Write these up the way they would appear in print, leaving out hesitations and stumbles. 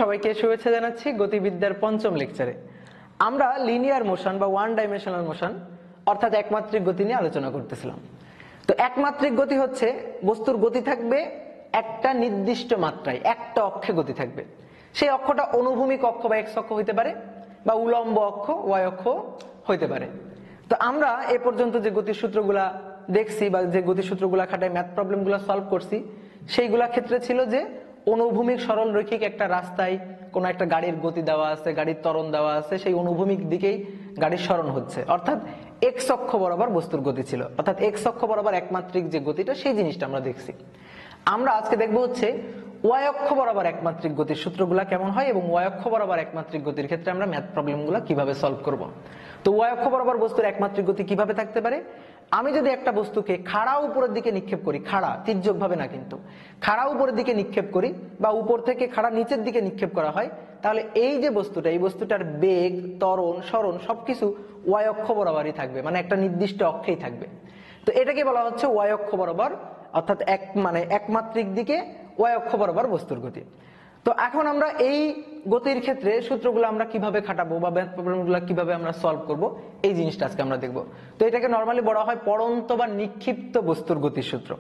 সবাইকে শুভেচ্ছা জানাচ্ছি গতিবিদ্যার পঞ্চম লেকচারে। আমরা লিনিয়ার মোশন বা ওয়ান ডাইমেনশনাল মোশন অর্থাৎ একমাত্রিক গতি নিয়ে আলোচনা করতেছিলাম। তো একমাত্রিক গতি হচ্ছে বস্তুর গতি থাকবে একটা নির্দিষ্ট মাত্রায়, একটা অক্ষে গতি থাকবে। সেই অক্ষটা অনুভূমিক অক্ষ বা এক্স অক্ষ হইতে পারে বা উলম্ব অক্ষ ওয়াই অক্ষ হইতে পারে। তো আমরা এ পর্যন্ত যে গতির সূত্রগুলা দেখছি বা যে গতির সূত্রগুলা খাটায় ম্যাথ প্রবলেমগুলো সলভ করছি, সেইগুলা ক্ষেত্রে ছিল যে অনুভূমিক সরল রৈখিক একটা রাস্তায় কোনো একটা গাড়ির গতি দেওয়া আছে, গাড়ির ত্বরণ দেওয়া আছে, সেই অনুভূমিক দিকেই গাড়ির সরণ হচ্ছে, অর্থাৎ এক্স অক্ষ বরাবর বস্তুর গতি ছিল, অর্থাৎ এক্স অক্ষ বরাবর একমাত্রিক যে গতিটা সেই জিনিসটা আমরা দেখছি। আমরা আজকে দেখবো হচ্ছে ওয়াই অক্ষ বরাবর একমাত্রিক গতির সূত্রগুলা কেমন হয় এবং ওয়াই অক্ষ বরাবর একমাত্রিক গতির ক্ষেত্রে আমরা ম্যাথ প্রবলেমগুলো কিভাবে সলভ করব। তো ওয়াই অক্ষ বরাবর বস্তুর একমাত্রিক গতি কিভাবে থাকতে পারে? আমি যদি একটা বস্তুকে খাড়া উপরের দিকে নিক্ষেপ করি, খাড়া তির্যক ভাবে না, কিন্তু খাড়া উপরের দিকে নিক্ষেপ করি বা উপর থেকে খাড়া নিচের দিকে নিক্ষেপ করা হয়, তাহলে এই যে বস্তুটা, এই বস্তুটার বেগ, ত্বরণ, সরণ সবকিছু ওয়াই অক্ষ বরাবরই থাকবে, মানে একটা নির্দিষ্ট অক্ষেই থাকবে। তো এটাকে বলা হচ্ছে ওয়াই অক্ষ বরাবর, অর্থাৎ একমাত্রিক দিকে ওয়াই অক্ষ বরাবর বস্তুর গতি। তো এখন আমরা এই গতির ক্ষেত্রে সূত্রগুলো আমরা কিভাবে খাটাবো বা ম্যাথ প্রবলেমগুলো কিভাবে আমরা সলভ করব, এই জিনিসটা আজকে আমরা দেখবো। তো এটাকে নরমালি বলা হয় পড়ন্ত বা নিক্ষিপ্ত বস্তুর গতির সূত্র।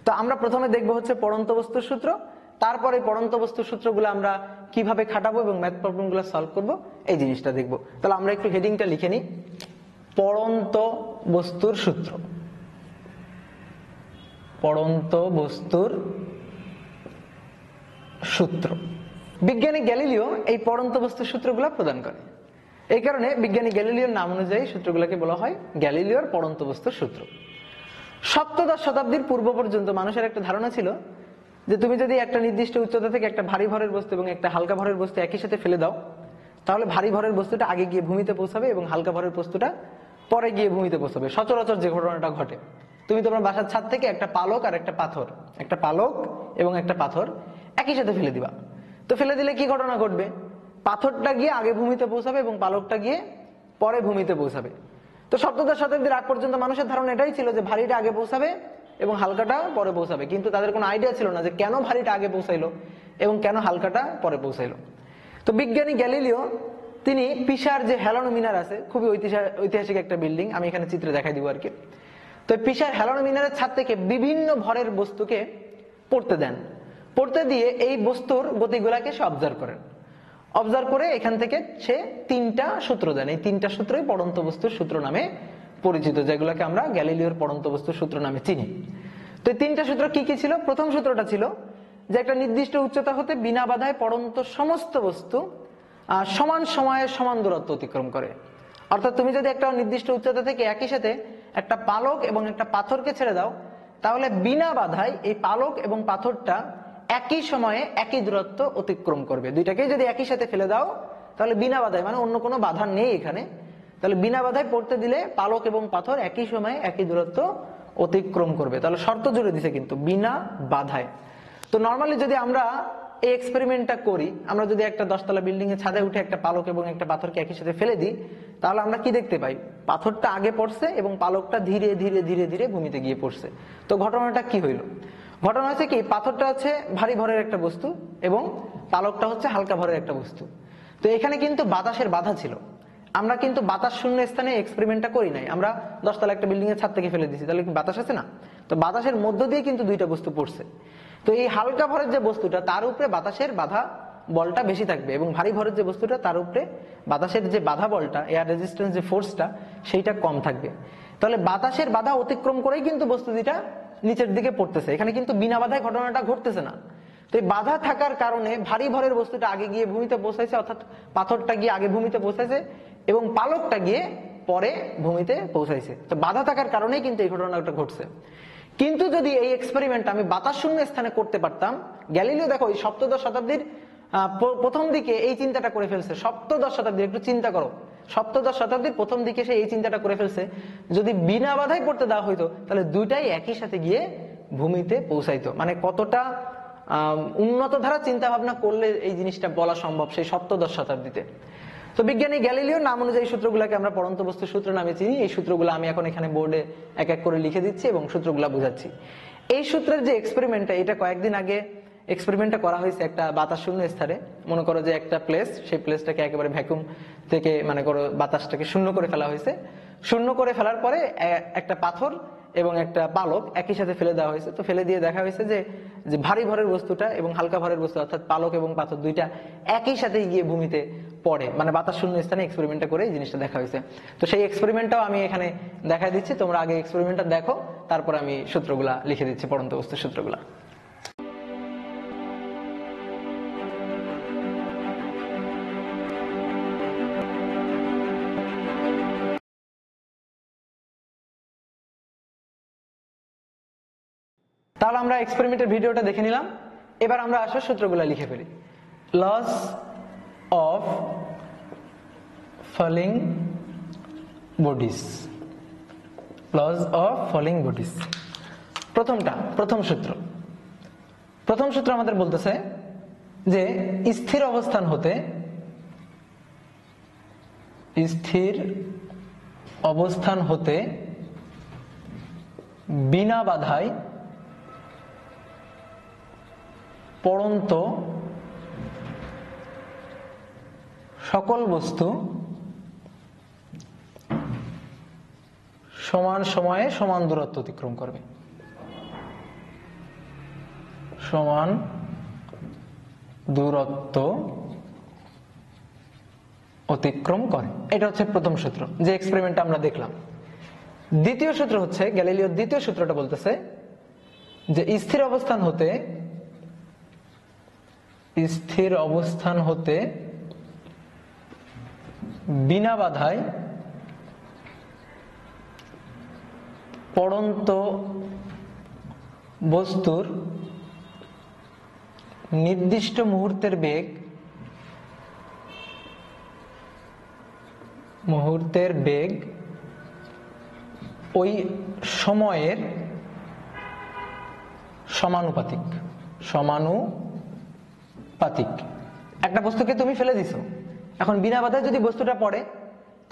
তো আমরা প্রথমে দেখবো হচ্ছে পড়ন্ত বস্তুর সূত্র, তারপরে পড়ন্ত বস্তুর সূত্রগুলো আমরা কিভাবে খাটাবো এবং ম্যাথ প্রবলেমগুলো সলভ করব, এই জিনিসটা দেখবো। তাহলে আমরা একটু হেডিংটা লিখে নিই, পড়ন্ত বস্তুর সূত্র। পড়ন্ত বস্তুর সূত্র। বিজ্ঞানী গ্যালিলিও এই পড়ন্ত বস্তুর সূত্রগুলো প্রদান করে। এই কারণে বিজ্ঞানী গ্যালিলিওর নাম অনুযায়ী সূত্রগুলোকে বলা হয় গ্যালিলিওর পড়ন্ত বস্তুর সূত্র। সপ্তদশ শতাব্দীর পূর্ব পর্যন্ত মানুষের একটা ধারণা ছিল যে তুমি যদি একটা নির্দিষ্ট উচ্চতা থেকে একটা ভারী ভরের বস্তু এবং একটা হালকা ভরের বস্তু একই সাথে ফেলে দাও, তাহলে ভারী ভরের বস্তুটা আগে গিয়ে ভূমিতে পৌঁছাবে এবং হালকা ভরের বস্তুটা পরে গিয়ে ভূমিতে পৌঁছাবে। সচরাচর যে ঘটনাটা ঘটে, তুমি তোমার বাসার ছাদ থেকে একটা পালক আর একটা পাথর, একটা পালক এবং একটা পাথর একই সাথে ফেলে দিবা। তো ফেলে দিলে কি ঘটনা ঘটবে? পাথরটা গিয়ে আগে ভূমিতে পৌঁছাবে এবং পালকটা গিয়ে পরে ভূমিতে পৌঁছাবে। তো সপ্তদশ শতাব্দীর আগ পর্যন্ত মানুষের ধারণা এটাই ছিল যে ভারীটা আগে পৌঁছাবে এবং হালকাটা পরে পৌঁছাবে, কিন্তু তাদের কোনো আইডিয়া ছিল না যে কেন ভারীটা আগে পৌঁছাইলো এবং কেন হালকাটা পরে পৌঁছাইলো। তো বিজ্ঞানী গ্যালিলিও তিনি পিসার যে হেলানো মিনার আছে, খুবই ঐতিহাসিক একটা বিল্ডিং, আমি এখানে চিত্রে দেখাই দিব আর কি। তো পিসার হেলানো মিনারের ছাদ থেকে বিভিন্ন ভরের বস্তুকে পড়তে দেন, পড়তে দিয়ে এই বস্তুর গতিগুলাকে সে অবজার্ভ করেন। অবজার্ভ করে এখান থেকে সে তিনটা সূত্র দেন। এই তিনটা সূত্রই পড়ন্ত বস্তুর সূত্র নামে পরিচিত, যেগুলোকে আমরা গ্যালিলিওর পড়ন্ত বস্তুর সূত্র নামে চিনি। তো এই তিনটা সূত্র কি কি ছিল? প্রথম সূত্রটা ছিল যে একটা নির্দিষ্ট উচ্চতা হতে বিনা বাধায় পড়ন্ত সমস্ত বস্তু সমান সময়ে সমান দূরত্ব অতিক্রম করে। অর্থাৎ তুমি যদি একটা নির্দিষ্ট উচ্চতা থেকে একই সাথে একটা পালক এবং একটা পাথরকে ছেড়ে দাও, তাহলে বিনা বাধায় এই পালক এবং পাথরটা একই সময়ে একই দূরত্ব অতিক্রম করবে। দুইটাকেই যদি একই সাথে ফেলে দাও, তাহলে বিনা বাধায়, মানে অন্য কোনো বাধা নেই এখানে, তাহলে বিনা বাধায় পড়তে দিলে পালক এবং পাথর একই সময়ে একই দূরত্ব অতিক্রম করবে। তাহলে শর্ত জুড়ে দিছে কিন্তু বিনা বাধায়। তো নর্মালি যদি আমরা এই এক্সপেরিমেন্টটা করি, আমরা যদি একটা 10 তলা বিল্ডিং এর ছাদে উঠে একটা পালক এবং একটা পাথরকে একই সাথে ফেলে দিই, তাহলে আমরা কি দেখতে পাই? পাথরটা আগে পড়ছে এবং পালকটা ধীরে ধীরে ধীরে ধীরে ভূমিতে গিয়ে পড়ছে। তো ঘটনাটা কি হইল? ঘটনা হচ্ছে কি, পাথরটা হচ্ছে ভারী ভরের একটা বস্তু এবং পালকটা হচ্ছে হালকা ভরের একটা বস্তু। তো এখানে কিন্তু বাতাসের বাধা ছিল। আমরা কিন্তু বাতাস শূন্য স্থানে এক্সপেরিমেন্টটা করি নাই, আমরা 10 তলা একটা বিল্ডিং এর ছাদ থেকে ফেলে দিয়েছি, তাহলে কি বাতাস আছে না? তো বাতাসের মধ্য দিয়ে কিন্তু দুইটা বস্তু পড়ছে। তো এই হালকা ভরের যে বস্তুটা, তার উপরে বাতাসের বাধা বলটা বেশি থাকবে এবং ভারী ভরের যে বস্তুটা, তার উপরে বাতাসের যে বাধা বলটা, এয়ার রেজিস্ট্যান্স যে ফোর্সটা, সেইটা কম থাকবে। তাহলে বাতাসের বাধা অতিক্রম করেই কিন্তু বস্তু দুইটা নিচের দিকে পড়তেছে, এখানে কিন্তু বিনা বাধায় ঘটনাটা ঘটতেছে না। তো এই বাধা থাকার কারণে ভারী ভরের বস্তুটা আগে গিয়ে ভূমিতে পৌঁছাইছে, অর্থাৎ পাথরটা গিয়ে আগে ভূমিতে পৌঁছাইছে এবং পালকটা গিয়ে পরে ভূমিতে পৌঁছাইছে। তো বাধা থাকার কারণেই কিন্তু এই ঘটনাটা ঘটছে। কিন্তু যদি এই এক্সপেরিমেন্ট আমি বাতাস শূন্য স্থানে করতে পারতাম, গ্যালিলিও দেখো এই সপ্তদশ শতাব্দীর প্রথম দিকে এই চিন্তাটা করে ফেলছে। সপ্তদশ শতাব্দীর, একটু চিন্তা করো, সপ্তদশ শতাব্দীর প্রথম দিকে সে এই চিন্তাটা করে ফেলছে, যদি বিনা বাধায় পড়তে দেওয়া হইতো তাহলে দুইটাই একই সাথে গিয়ে ভূমিতে পৌঁছাইতো। মানে কতটা উন্নত ধারা চিন্তা ভাবনা করলে এই জিনিসটা বলা সম্ভব সেই সপ্তদশ শতাব্দীতে। তো বিজ্ঞানী গ্যালিলিওর নাম অনুযায়ী সূত্রগুলোকে আমরা পড়ন্ত বস্তুর সূত্র নামে চিনি। এই সূত্রগুলো আমি এখন এখানে বোর্ডে এক এক করে লিখে দিচ্ছি এবং সূত্রগুলো বোঝাচ্ছি। এই সূত্রের যে এক্সপেরিমেন্টটা, এটা কয়েকদিন আগে এক্সপেরিমেন্টটা করা হয়েছে একটা বাতাস শূন্য স্তরে। মনে করো যে একটা প্লেস, সেই প্লেসটাকে একেবারে ভ্যাকুয়াম থেকে মানে করো বাতাসটাকে শূন্য করে ফেলা হয়েছে। শূন্য করে ফেলার পরে একটা পাথর এবং একটা পালক একই সাথে ফেলে দেওয়া হয়েছে। তো ফেলে দিয়ে দেখা হয়েছে যে ভারী ভরের বস্তুটা এবং হালকা ভরের বস্তু অর্থাৎ পালক এবং পাথর দুইটা একই সাথে গিয়ে ভূমিতে পড়ে, মানে বাতাস শূন্য স্থানে এক্সপেরিমেন্টটা করে এই জিনিসটা দেখা হয়েছে। তো সেই এক্সপেরিমেন্টটাও আমি এখানে দেখা দিচ্ছি, তোমরা আগে এক্সপেরিমেন্টটা দেখো, তারপর আমি সূত্রগুলা লিখে দিচ্ছি, পড়ন্ত বস্তুর সূত্রগুলা। তাহলে আমরা এক্সপেরিমেন্টের ভিডিওটা দেখে নিলাম, এবার আমরা আসলে সূত্রগুলা লিখে ফেলি। Laws of falling bodies, laws of falling bodies. প্রথম সূত্র আমাদের বলতেছে যে স্থির অবস্থান হতে বিনা বাধায় পড়ন্ত সকল বস্তু সমান সময়ে সমান দূরত্ব অতিক্রম করবে, সমান দূরত্ব অতিক্রম করে। এটা হচ্ছে প্রথম সূত্র, যে এক্সপেরিমেন্টটা আমরা দেখলাম। দ্বিতীয় সূত্র হচ্ছে গ্যালিলিওর দ্বিতীয় সূত্রটা বলতেছে যে স্থির অবস্থান হতে বিনা বাধায় পড়ন্ত বস্তুর নির্দিষ্ট মুহূর্তের বেগ ওই সময়ের সমানুপাতিক। একটা বস্তুকে তুমি ফেলে দিছো, এখন বিনা বাধায় যদি বস্তুটা পড়ে,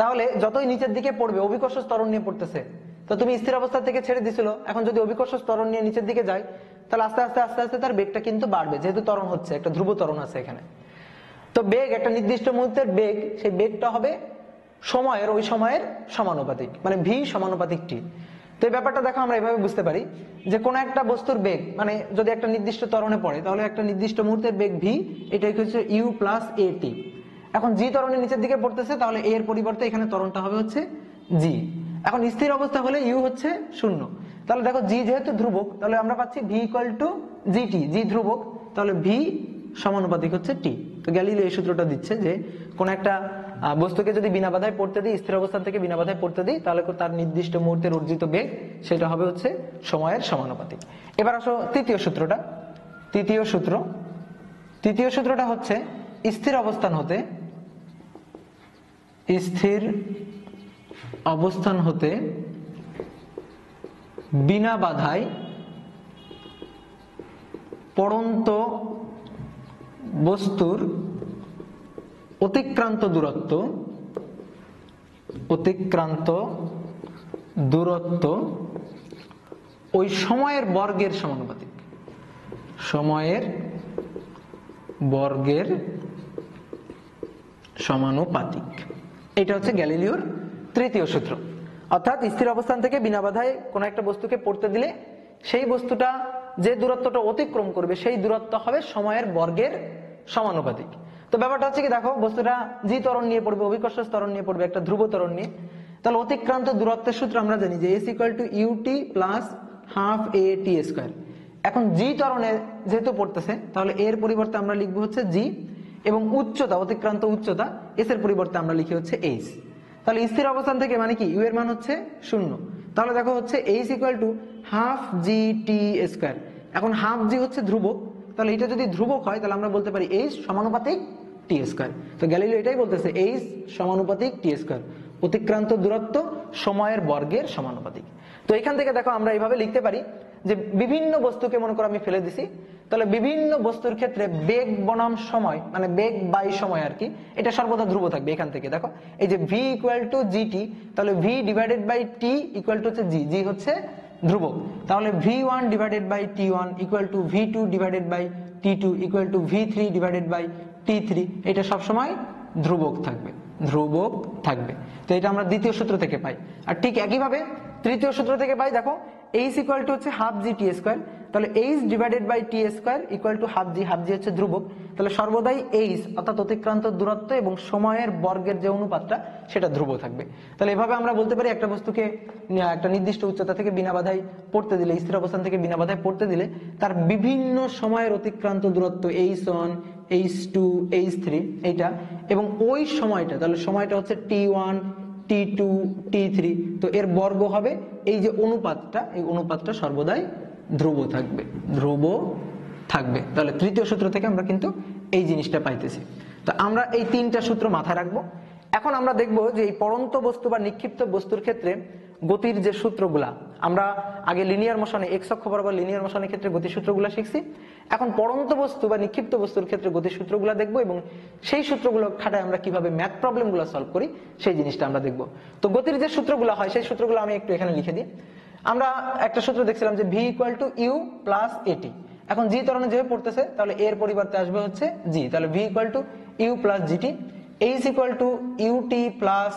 তাহলে যতই নিচের দিকে পড়বে অভিকর্ষ ত্বরণ নিয়ে পড়তেছে। তো তুমি স্থির অবস্থা থেকে ছেড়ে দিছিল, এখন যদি অভিকর্ষ ত্বরণ নিয়ে নিচের দিকে যায়, তাহলে আস্তে আস্তে তার বেগটা কিন্তু বাড়বে, যেহেতু ত্বরণ হচ্ছে, একটা ধ্রুব ত্বরণ আছে এখানে। তো বেগ একটা নির্দিষ্ট মুহূর্তের বেগ, সেই বেগটা হবে ওই সময়ের সমানুপাতিক, মানে ভি সমানুপাতিক টি। তো এই ব্যাপারটা দেখো আমরা এভাবে বুঝতে পারি যে কোন একটা বস্তুর বেগ, মানে যদি একটা নির্দিষ্ট ত্বরণে পড়ে, তাহলে একটা নির্দিষ্ট মুহূর্তের বেগ ভি, এটা হচ্ছে ইউ প্লাস এ টি। এখন জি ত্বরণে নিচের দিকে পড়তেছে, তাহলে এর পরিবর্তে এখানে ত্বরণটা হবে হচ্ছে জি। এখন স্থির অবস্থা হলে ইউ হচ্ছে 0, তাহলে দেখো জি যেহেতু ধ্রুবক, তাহলে আমরা পাচ্ছি ভি ইকুয়াল টু জিটি। জি ধ্রুবক, তাহলে ভি সমানুপাতিক হচ্ছে টি। তো গ্যালিলিও এই সূত্রটা দিচ্ছে যে কোন একটা বস্তুকে যদি বিনা বাধায় পড়তে দিই, স্থির অবস্থান থেকে বিনা বাধায় পড়তে দিই, তাহলে তার নির্দিষ্ট মুহূর্তের অর্জিত বেগ সেটা হবে হচ্ছে সময়ের সমানুপাতিক। এবার আসো তৃতীয় সূত্রটা হচ্ছে স্থির অবস্থান হতে বিনা বাধায় পড়ন্ত বস্তুর অতিক্রান্ত দূরত্ব ওই সময়ের বর্গের সমানুপাতিক। এটা হচ্ছে গ্যালিলিওর তৃতীয় সূত্র। অর্থাৎ স্থির অবস্থান থেকে বিনা বাধায় কোন একটা বস্তুকে পড়তে দিলে সেই বস্তুটা যে দূরত্বটা অতিক্রম করবে, সেই দূরত্ব হবে সময়ের বর্গের সমানুপাতিক। তো ব্যাপারটা হচ্ছে কি, দেখো বস্তুটা জি ত্বরণ নিয়ে পড়বে, অভিকর্ষ ত্বরণ নিয়ে পড়বে, একটা ধ্রুব ত্বরণ নিয়ে, তাহলে অতিক্রান্ত দূরত্বের সূত্র আমরা জানি যে S equal to UT plus half A T square. এখন জি ত্বরণে যেহেতু পড়তেছে, তাহলে এর পরিবর্তে আমরা লিখবো হচ্ছে জি, এবং উচ্চতা, অতিক্রান্ত উচ্চতা এস এর পরিবর্তে আমরা লিখি হচ্ছে এইচ। তাহলে স্থির অবস্থান থেকে মানে কি, ইউ এর মান হচ্ছে 0, তাহলে দেখো হচ্ছে H equal to half G T square. এখন হাফ জি হচ্ছে ধ্রুবক, তাহলে এটা যদি ধ্রুবক হয়, তাহলে আমরা বলতে পারি এইচ সমানুপাতিক টি স্কোয়ার। তো গ্যালিলিও এটাই বলতেছে, এইচ সমানুপাতিক টি স্কোয়ার, অতিক্রান্ত দূরত্ব সময়ের বর্গের সমানুপাতিক। তো এখান থেকে দেখো আমরা এইভাবে লিখতে পারি যে বিভিন্ন বস্তুকে মনে করো আমি ফেলে দিছি, তাহলে বিভিন্ন বস্তুর ক্ষেত্রে বেগ বনাম সময়, মানে বেগ বাই সময় আর কি, এটা সর্বদা ধ্রুব থাকবে। এখান থেকে দেখো এই যে ভি ইকুয়াল টু জিটি, তাহলে V divided by T equal to হচ্ছে জি, জি হচ্ছে ধ্রুবক, তাহলে V one divided by T one equal to V two divided by T2 equal to V3 divided by T3, এটা সবসময় ধ্রুবক থাকবে, ধ্রুবক থাকবে। তো এটা আমরা দ্বিতীয় সূত্র থেকে পাই। আর ঠিক একইভাবে তৃতীয় সূত্র থেকে পাই, দেখো H ইকুয়াল টু হচ্ছে হাফ জি টি স্কোয়ার, তাহলে H divided by T square equal to half G হচ্ছে ধ্রুবক, তাহলে সর্বদাই H অর্থাৎ অতিক্রান্ত দূরত্ব এবং সময়ের বর্গের যে অনুপাতটা সেটা ধ্রুব থাকবে। তাহলে এভাবে আমরা বলতে পারি একটা বস্তুকে একটা নির্দিষ্ট উচ্চতা থেকে বিনা বাধায় পড়তে দিলে, স্থির অবস্থান থেকে বিনা বাধায় পড়তে দিলে তার বিভিন্ন সময়ের অতিক্রান্ত দূরত্ব H1, H2, H3 এইটা, এবং ওই সময়টা, তাহলে সময়টা হচ্ছে T1, T2, T3, তো এর বর্গ হবে এই যে অনুপাতটা, এই অনুপাতটা সর্বদাই ধ্রুব থাকবে, ধ্রুব থাকবে। তাহলে তৃতীয় সূত্র থেকে আমরা কিন্তু এই জিনিসটা পাইতেছি। তো আমরা এই তিনটা সূত্র মাথায় রাখবো। এখন আমরা দেখব যে এই পড়ন্ত বস্তু বা নিক্ষিপ্ত বস্তুর ক্ষেত্রে গতির যে সূত্রগুলা, আমরা আগে লিনিয়ার মোশনে, এক্স অক্ষ বরাবর লিনিয়ার মোশনের ক্ষেত্রে গতির সূত্রগুলো শিখছি। এখন পড়ন্ত বস্তু বা নিক্ষিপ্ত বস্তুর ক্ষেত্রে গতির সূত্রগুলো দেখবো, এবং সেই সূত্রগুলো খাটায় আমরা কিভাবে ম্যাথ প্রবলেমগুলো সলভ করি সেই জিনিসটা আমরা দেখবো। তো গতির যে সূত্রগুলো হয় সেই সূত্রগুলো আমি একটু এখানে লিখে দিই। আমরা একটা সূত্র দেখছিলাম যে V equal to U plus A T. এখন জি ত্বরণে যেভাবে পড়তেছে, তাহলে এর পরিবর্তে আসবে হচ্ছে জি, তাহলে V equal to U plus G T. H equal to UT plus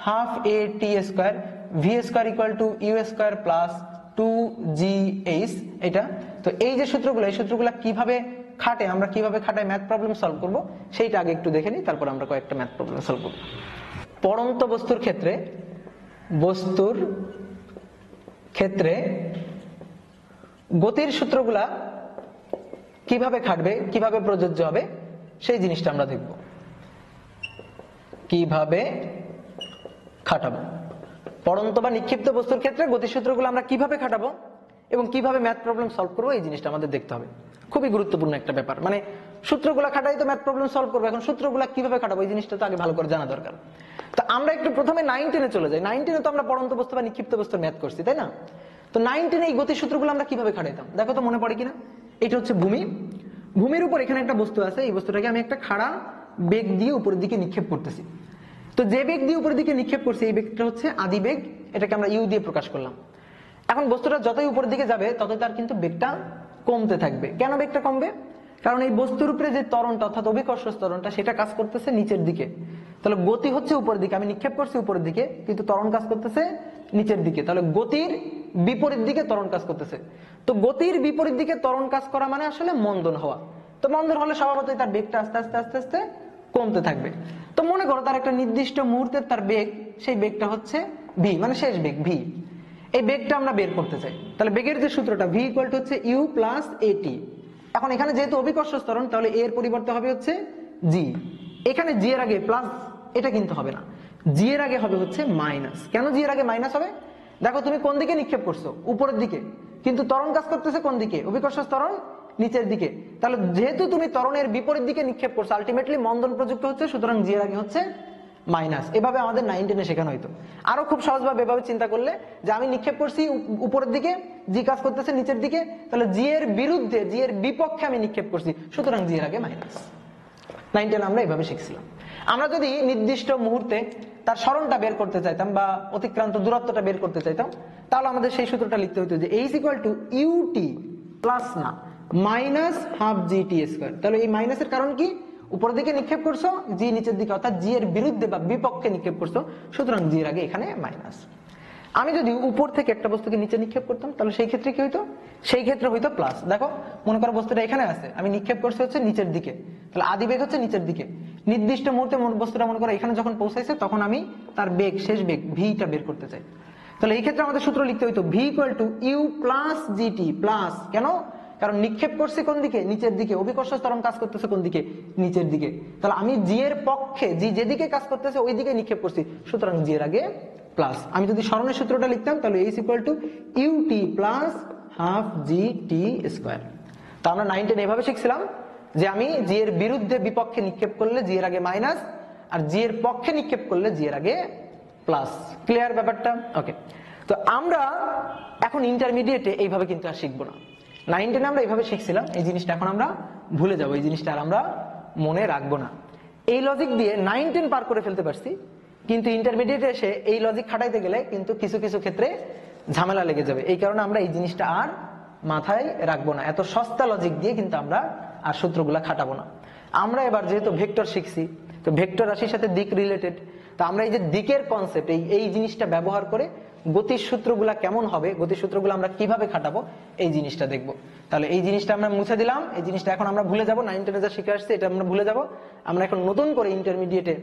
half A T square, V square equal to U square plus 2gh, এটা। তো এই যে সূত্রগুলো, এই সূত্রগুলো কিভাবে খাটে, আমরা কিভাবে খাটায় ম্যাথ প্রবলেম সলভ করব সেইটা আগে একটু দেখে নিই, তারপর আমরা কয়েকটা ম্যাথ প্রবলেম সলভ করব। পড়ন্ত বস্তুর ক্ষেত্রে, বস্তুর ক্ষেত্রে গতির সূত্রগুলা কিভাবে খাটবে, কিভাবে প্রযোজ্য হবে সেই জিনিসটা আমরা দেখব, কিভাবে খাটাবো। পড়ন্ত বা নিক্ষিপ্ত বস্তুর ক্ষেত্রে গতির সূত্রগুলো আমরা কিভাবে খাটাবো এবং কিভাবে ম্যাথ প্রবলেম সলভ করবো এই জিনিসটা আমাদের দেখতে হবে। খুবই গুরুত্বপূর্ণ একটা ব্যাপার, মানে সূত্রগুলো খাটাই তো ম্যাথ প্রবলেম সলভ করবো, এখন সূত্রগুলো কিভাবে খাটাবো এই জিনিসটা তো আগে ভালো করে জানা দরকার। তো আমরা একটু প্রথমে 9-10 চলে যাই। 9-10 তো আমরা পড়ন্ত বস্তু বা নিক্ষিপ্ত বস্তুর ম্যাথ করছি, তাই না? তো 9-10 এই গতির সূত্রগুলো আমরা কিভাবে খাটাইতাম দেখো তো, মনে পড়ে কিনা? এটা হচ্ছে ভূমি, ভূমির উপর এখানে একটা বস্তু আছে, এই বস্তুটাকে আমি একটা খাড়া বেগ দিয়ে উপরের দিকে নিক্ষেপ করতেছি। তো যে বেগ দিয়ে উপরের দিকে নিক্ষেপ করছি এই বেগটা হচ্ছে আদি বেগ, এটাকে আমরা ইউ দিয়ে প্রকাশ করলাম। এখন বস্তুটা যতই উপরের দিকে যাবে ততই তার কিন্তু বেগটা কমতে থাকবে। কেন বেগটা কমবে? কারণ এই বস্তুর উপরে যে ত্বরণটা অর্থাৎ অভিকর্ষ ত্বরণটা সেটা কাজ করতেছে নিচের দিকে। তাহলে গতি হচ্ছে উপরের দিকে, আমি নিক্ষেপ করছি উপরের দিকে, কিন্তু ত্বরণ কাজ করতেছে নিচের দিকে। তাহলে গতির বিপরীত দিকে ত্বরণ কাজ করতেছে। তো গতির বিপরীত দিকে ত্বরণ কাজ করা মানে আসলে মন্দন হওয়া। তো মন্দন হলে স্বভাবতই তার বেগটা আস্তে আস্তে আস্তে আস্তে কমতে থাকবে। তো মনে করো তার একটা নির্দিষ্ট মুহূর্তের তার বেগ, সেই বেগটা হচ্ছে ভি, মানে শেষ বেগ ভি। এই বেগটা আমরা বের করতে চাই, তাহলে বেগের যে সূত্রটা ভি ইকুয়াল টু হচ্ছে ইউ প্লাস এটি। এখন এখানে যেহেতু অভিকর্ষ ত্বরণ, তাহলে এর পরিবর্তে হবে হচ্ছে জি। এখানে জি এর আগে প্লাস এটা কিন্তু হবে না, জি এর আগে হবে হচ্ছে মাইনাস। কেন জি এর আগে মাইনাস হবে? দেখো তুমি কোন দিকে নিক্ষেপ করছো? উপরের দিকে, কিন্তু ত্বরণ কাজ করতেছে কোন দিকে? অভিকর্ষ ত্বরণ নিচের দিকে। তাহলে যেহেতু তুমি ত্বরণের বিপরীত দিকে নিক্ষেপ করছো, আলটিমেটলি মন্দন প্রযুক্ত হচ্ছে, সুতরাং জি এর আগে হচ্ছে মাইনাস। এভাবে আমাদের 9-10 শেখানো হইতো। আরো খুব সহজভাবে এভাবে চিন্তা করলে যে আমি নিক্ষেপ করছি উপরের দিকে, জি কাজ করতেছে নিচের দিকে, তাহলে জি এর বিরুদ্ধে, জি এর বিপক্ষে আমি নিক্ষেপ করছি, সুতরাং জি এর আগে মাইনাস। 9-10 আমরা এভাবে শিখছিলাম। আমরা যদি নির্দিষ্ট মুহূর্তে তার সরণটা বের করতে চাইতাম বা অতিক্রান্ত দূরত্বটা বের করতে চাইতাম, তাহলে আমাদের সেই সূত্রটা লিখতে হতো যে H equal to UT plus না minus half G T square. তাহলে এই মাইনাসের কারণ কি? উপরের দিকে নিক্ষেপ করছো, জি নিচের দিকে, অর্থাৎ জি এর বিরুদ্ধে বা বিপক্ষে নিক্ষেপ করছো, সুতরাং জি এর আগে এখানে মাইনাস। আমি যদি উপর থেকে একটা বস্তুকে নিচে নিক্ষেপ করতাম তাহলে সেই ক্ষেত্রে কি হইতো? সেই ক্ষেত্রে হইতো প্লাস। দেখো মনে করো বস্তুটা এখানে আছে, আমি নিক্ষেপ করছি হচ্ছে নিচের দিকে, তাহলে আদি বেগ হচ্ছে নিচের দিকে। নির্দিষ্ট মুহূর্তে বস্তুটা মনে করো এখানে যখন পৌঁছাইছে তখন আমি তার বেগ, শেষ বেগ ভিটা বের করতে চাই। তাহলে এই ক্ষেত্রে আমাদের সূত্র লিখতে হইতো V equal to U plus G T plus, কেন? কারণ নিক্ষেপ করছে কোন দিকে? নিচের দিকে। অভিকর্ষ ত্বরণ কাজ করতেছে কোন দিকে? নিচের দিকে। তাহলে আমি জি এর পক্ষে, জি যেদিকে কাজ করতেছে ওই দিকে নিক্ষেপ করছি, সুতরাং জি এর আগে প্লাস। আমি যদি সরণের সূত্রটা লিখতাম তাহলে H equal to UT plus half G T square. তা আমরা 9-10 এভাবে শিখছিলাম যে আমি জি এর বিরুদ্ধে বিপক্ষে নিক্ষেপ করলে জি এর আগে মাইনাস, আর জি এর পক্ষে নিক্ষেপ করলে জি এর আগে প্লাস। ক্লিয়ার ব্যাপারটা? ওকে। তো আমরা এখন ইন্টারমিডিয়েটে এইভাবে কিন্তু আর শিখবো না। 9-10 আমরা এইভাবে শিখছিলাম, এই জিনিসটা এখন আমরা ভুলে যাবো, এই জিনিসটা আর আমরা মনে রাখবো না। এই লজিক দিয়ে 9-10 পার করে ফেলতে পারছি, কিন্তু ইন্টারমিডিয়েটে এসে এই লজিক খাটাইতে গেলে কিন্তু কিছু কিছু ক্ষেত্রে ঝামেলা লেগে যাবে। এই কারণে আমরা এই জিনিসটা আর মাথায় রাখবো না। এত সস্তা লজিক দিয়ে কিন্তু আমরা আর সূত্রগুলা খাটাবো না। আমরা এবার যেহেতু ভেক্টর শিখছি, তো ভেক্টর রাশির সাথে দিক রিলেটেড, তো আমরা এই যে দিকের কনসেপ্ট, এই জিনিসটা ব্যবহার করে গতির সূত্রগুলা কেমন হবে, গতির সূত্রগুলো আমরা কিভাবে খাটাবো এই জিনিসটা দেখবো। তাহলে এই জিনিসটা আমরা মুছে দিলাম, এই জিনিসটা এখন আমরা ভুলে যাবো। 9 10 যা শিখে আসছে এটা আমরা ভুলে যাব। আমরা এখন নতুন করে ইন্টারমিডিয়েটে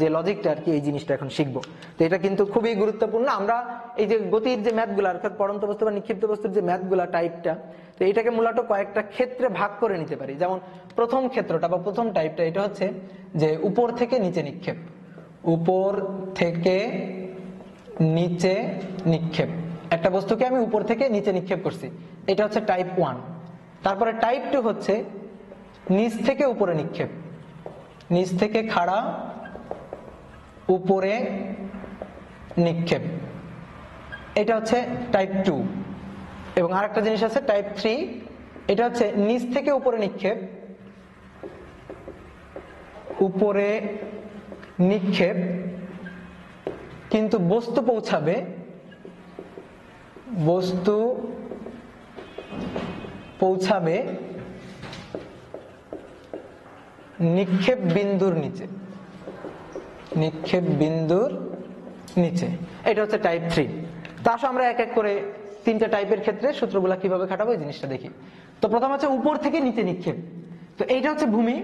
যে লজিকটা আর কি, এই জিনিসটা এখন শিখবো। তো এটা কিন্তু খুবই গুরুত্বপূর্ণ। আমরা এই যে গতির যে ম্যাথগুলো, অর্থাৎ পড়ন্ত বস্তু বা নিক্ষিপ্ত বস্তুর যে ম্যাথগুলা টাইপটা, তো এটাকে মূলত কয়েকটা ক্ষেত্রে ভাগ করে নিতে পারি। যেমন প্রথম ক্ষেত্রটা বা প্রথম টাইপটা, এটা হচ্ছে যে উপর থেকে নিচে নিক্ষেপ, উপর থেকে নিচে নিক্ষেপ। একটা বস্তুকে আমি উপর থেকে নিচে নিক্ষেপ করছি, এটা হচ্ছে টাইপ 1। তারপরে টাইপ 2 হচ্ছে নিচ থেকে উপরে নিক্ষেপ, নিচ থেকে খাড়া উপরে নিক্ষেপ, এটা হচ্ছে টাইপ 2। এবং আরেকটা জিনিস আছে টাইপ 3, এটা হচ্ছে নিচ থেকে উপরে নিক্ষেপ, উপরে নিক্ষেপ কিন্তু বস্তু পৌঁছাবে নিক্ষেপ বিন্দুর নিচে, নিক্ষেপ বিন্দুর নিচে, এটা হচ্ছে টাইপ 3। তা আসলে আমরা এক এক করে তিনটা টাইপের ক্ষেত্রে সূত্রগুলা কিভাবে খাটাবো এই জিনিসটা দেখি। তো প্রথম হচ্ছে উপর থেকে নিচে নিক্ষেপ। তো এইটা হচ্ছে ভূমি,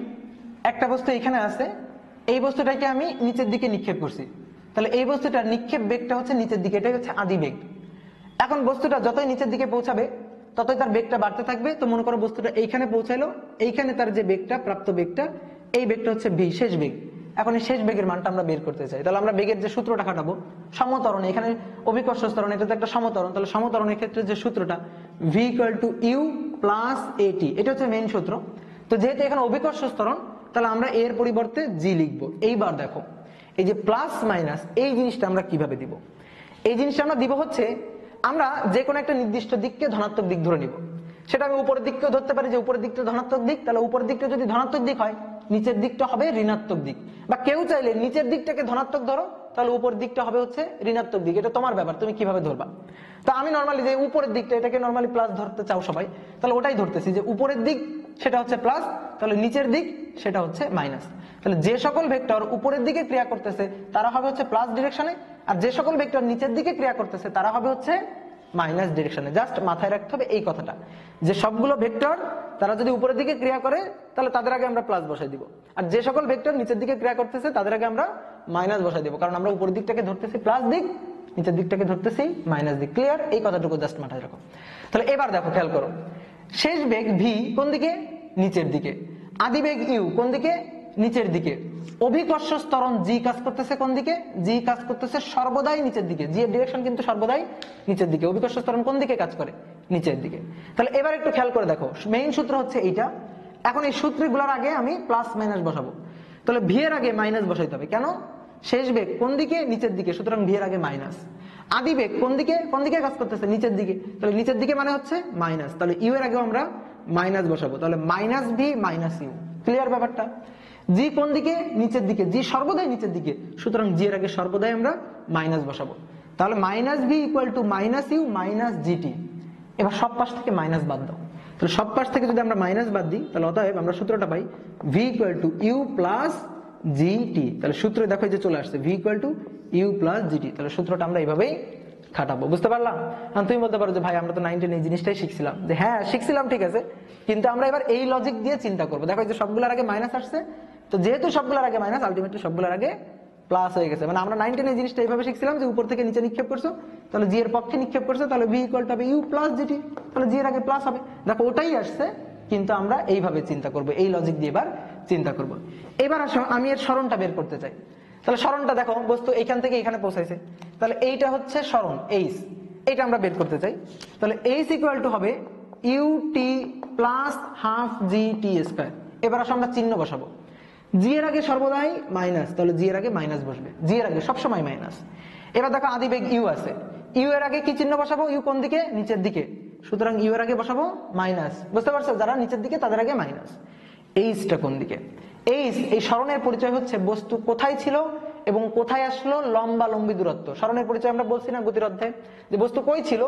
একটা বস্তু এখানে আছে, এই বস্তুটাকে আমি নিচের দিকে নিক্ষেপ করছি, তাহলে এই বস্তুটার নিক্ষেপ বেগটা হচ্ছে নিচের দিকে, এটাই হচ্ছে আদি বেগ। এখন বস্তুটা যতই নিচের দিকে পৌঁছাবে ততই তার বেগটা বাড়তে থাকবে। তো মনে করো বস্তুটা এইখানে পৌঁছাইলো, এইখানে তার যে বেগটা, প্রাপ্ত বেগটা, এই বেগটা হচ্ছে ভি, শেষ বেগ। এখন এই শেষ বেগের মানটা আমরা বের করতে চাই, তাহলে আমরা বেগের যে সূত্রটা খাটাবো, সমতরণে, এখানে অভিকর্ষ ত্বরণ, এটা তো একটা সমতরণ, তাহলে সমতরণের ক্ষেত্রে যে সূত্রটা V equal to U plus A T, এটা হচ্ছে মেইন সূত্র। তো যেহেতু এখানে অভিকর্ষ ত্বরণ, তাহলে আমরা এর পরিবর্তে জি লিখবো। এইবার দেখো এই যে প্লাস মাইনাস, এই জিনিসটা আমরা কিভাবে দিব? এই জিনিসটা আমরা দিব হচ্ছে, আমরা যে কোনো একটা নির্দিষ্ট দিককে ধনাত্মক দিক ধরে নিব। সেটা আমি উপরের দিককেও ধরতে পারি যে উপরের দিকটা ধনাত্মক দিক, তাহলে উপরের দিকটা যদি ধনাত্মক দিক হয়, নিচের দিকটা হবে ঋণাত্মক দিক। বা কেউ চাইলে নিচের দিকটাকে ধনাত্মক ধরো, তাহলে উপরের দিকটা হবে হচ্ছে ঋণাত্মক দিক। এটা তোমার ব্যাপার, তুমি কিভাবে ধরবা। তা আমি নর্মালি যে উপরের দিকটা, এটাকে নর্মালি প্লাস ধরতে চাও সবাই, তাহলে ওটাই ধরতেছি যে উপরের দিক সেটা হচ্ছে প্লাস, তাহলে নিচের দিক সেটা হচ্ছে মাইনাস। তাহলে যে সকল ভেক্টর উপরের দিকে ক্রিয়া করতেছে তারা হবে হচ্ছে প্লাস ডিরেকশনে, আর যে সকল ভেক্টর নিচের দিকে ক্রিয়া করতেছে তারা হবে হচ্ছে মাইনাস ডিরেকশনে। জাস্ট মাথায় রাখতে হবে এই কথাটা, যে সবগুলো ভেক্টর তারা যদি উপরের দিকে ক্রিয়া করে তাহলে তাদের আগে আমরা প্লাস বসাই দিব, আর যে সকল ভেক্টর নিচের দিকে ক্রিয়া করতেছে তাদের আগে আমরা মাইনাস বসাই দিব, কারণ আমরা উপরের দিকটাকে ধরতেছি প্লাস দিক, নিচের দিকটাকে ধরতেছি মাইনাস দিক। ক্লিয়ার? এই কথাটুকু জাস্ট মাথায় রাখো। তাহলে এবার দেখো, খেয়াল করো, শেষ বেগ ভি কোন দিকে? নিচের দিকে। আদি বেগ ইউ কোন দিকে? নিচের দিকে। অভিকর্ষ ত্বরণ জি কাজ করতেছে কোন দিকে? জি কাজ করতেছে সর্বদাই নিচের দিকে। জি এর ডিরেকশন কিন্তু সর্বদাই নিচের দিকে। অভিকর্ষ ত্বরণ কোন দিকে কাজ করে? নিচের দিকে। তাহলে এবার একটু খেয়াল করে দেখো, মেইন সূত্র হচ্ছে এইটা। এখন এই সূত্রগুলোর আগে আমি প্লাস মাইনাস বসাবো, তাহলে ভি এর আগে মাইনাস বসাইতে হবে। কেন? শেষ বেগ কোন দিকে? নিচের দিকে, সুতরাং ভি এর আগে মাইনাস। আদি বেগ কোন দিকে? কোন দিকে কাজ করতেছে? নিচের দিকে, তাহলে নিচের দিকে মানে হচ্ছে মাইনাস, তাহলে ইউ এর আগে আমরা মাইনাস বসাবো, তাহলে minus V minus U. Clear ব্যাপারটা? জি কোন দিকে? নিচের দিকে। জি সর্বদাই নিচের দিকে, সুতরাং জি এর আগে সর্বদাই আমরা মাইনাস বসাবো, তাহলে minus V equal to minus U minus G T. এবার সব পাশ থেকে মাইনাস বাদ দাও, তাহলে সব পাশ থেকে যদি আমরা মাইনাস বাদ দিই তাহলে অতএব আমরা সূত্রটা পাই V equal to U plus GT. তাহলে সূত্র দেখো যে চলে আসছে V equal to U plus GT. তাহলে সূত্রটা আমরা এইভাবেই খাটাবো। বুঝতে পারলাম? তুমি বলতে পারো যে ভাই আমরা তো 9 10 এই জিনিসটাই শিখছিলাম, যে হ্যাঁ শিখছিলাম ঠিক আছে, কিন্তু আমরা এবার এই লজিক দিয়ে চিন্তা করবো। দেখো যে সবগুলোর আগে মাইনাস আসছে, তো যেহেতু সবগুলোর আগে মাইনাস, আলটিমেটলি সবগুলোর আগে প্লাস হয়ে গেছে। মানে আমরা 9 10 এই জিনিসটা এইভাবে শিখছিলাম যে উপর থেকে নিচে নিক্ষেপ করছো, তাহলে জি এর পক্ষে নিক্ষেপ করছো, তাহলে ভি ইকুয়াল টু হবে ইউ প্লাস জিটি, তাহলে জি এর আগে প্লাস হবে। দেখো ওটাই আসছে, কিন্তু আমরা এইভাবে চিন্তা করবো, এই লজিক দিয়ে এবার চিন্তা করবো। এবার আসো আমি এর সরণটা বের করতে চাই। তাহলে সরণটা দেখো, বস্তু এইখান থেকে এখানে পৌঁছাইছে, তাহলে এইটা হচ্ছে সরণ এইচ, এইটা আমরা বের করতে চাই। তাহলে এইচ ইকুয়াল টু হবে U T plus half G T square. এবার আসো আমরা চিহ্ন বসাবো। জি এর আগে সর্বদাই মাইনাস, তাহলে জি এর আগে মাইনাস বসবে, জি এর আগে সবসময় মাইনাস। এবার দেখো আদি বেগ ইউ আছে, ইউ এর আগে কি চিহ্ন বসাবো? ইউ কোন দিকে? নিচের দিকে, সুতরাং ইউ এর আগে বসাবো মাইনাস। বুঝতে পারছো? যারা নিচের দিকে তাদের আগে মাইনাস। এইচটা কোন দিকে? এইচ, এই সরণের পরিচয় হচ্ছে বস্তু কোথায় ছিল এবং কোথায় আসলো, লম্বা লম্বি দূরত্ব। সরণের পরিচয় আমরা বলছি না গতির অধ্যায়ে, যে বস্তু কই ছিল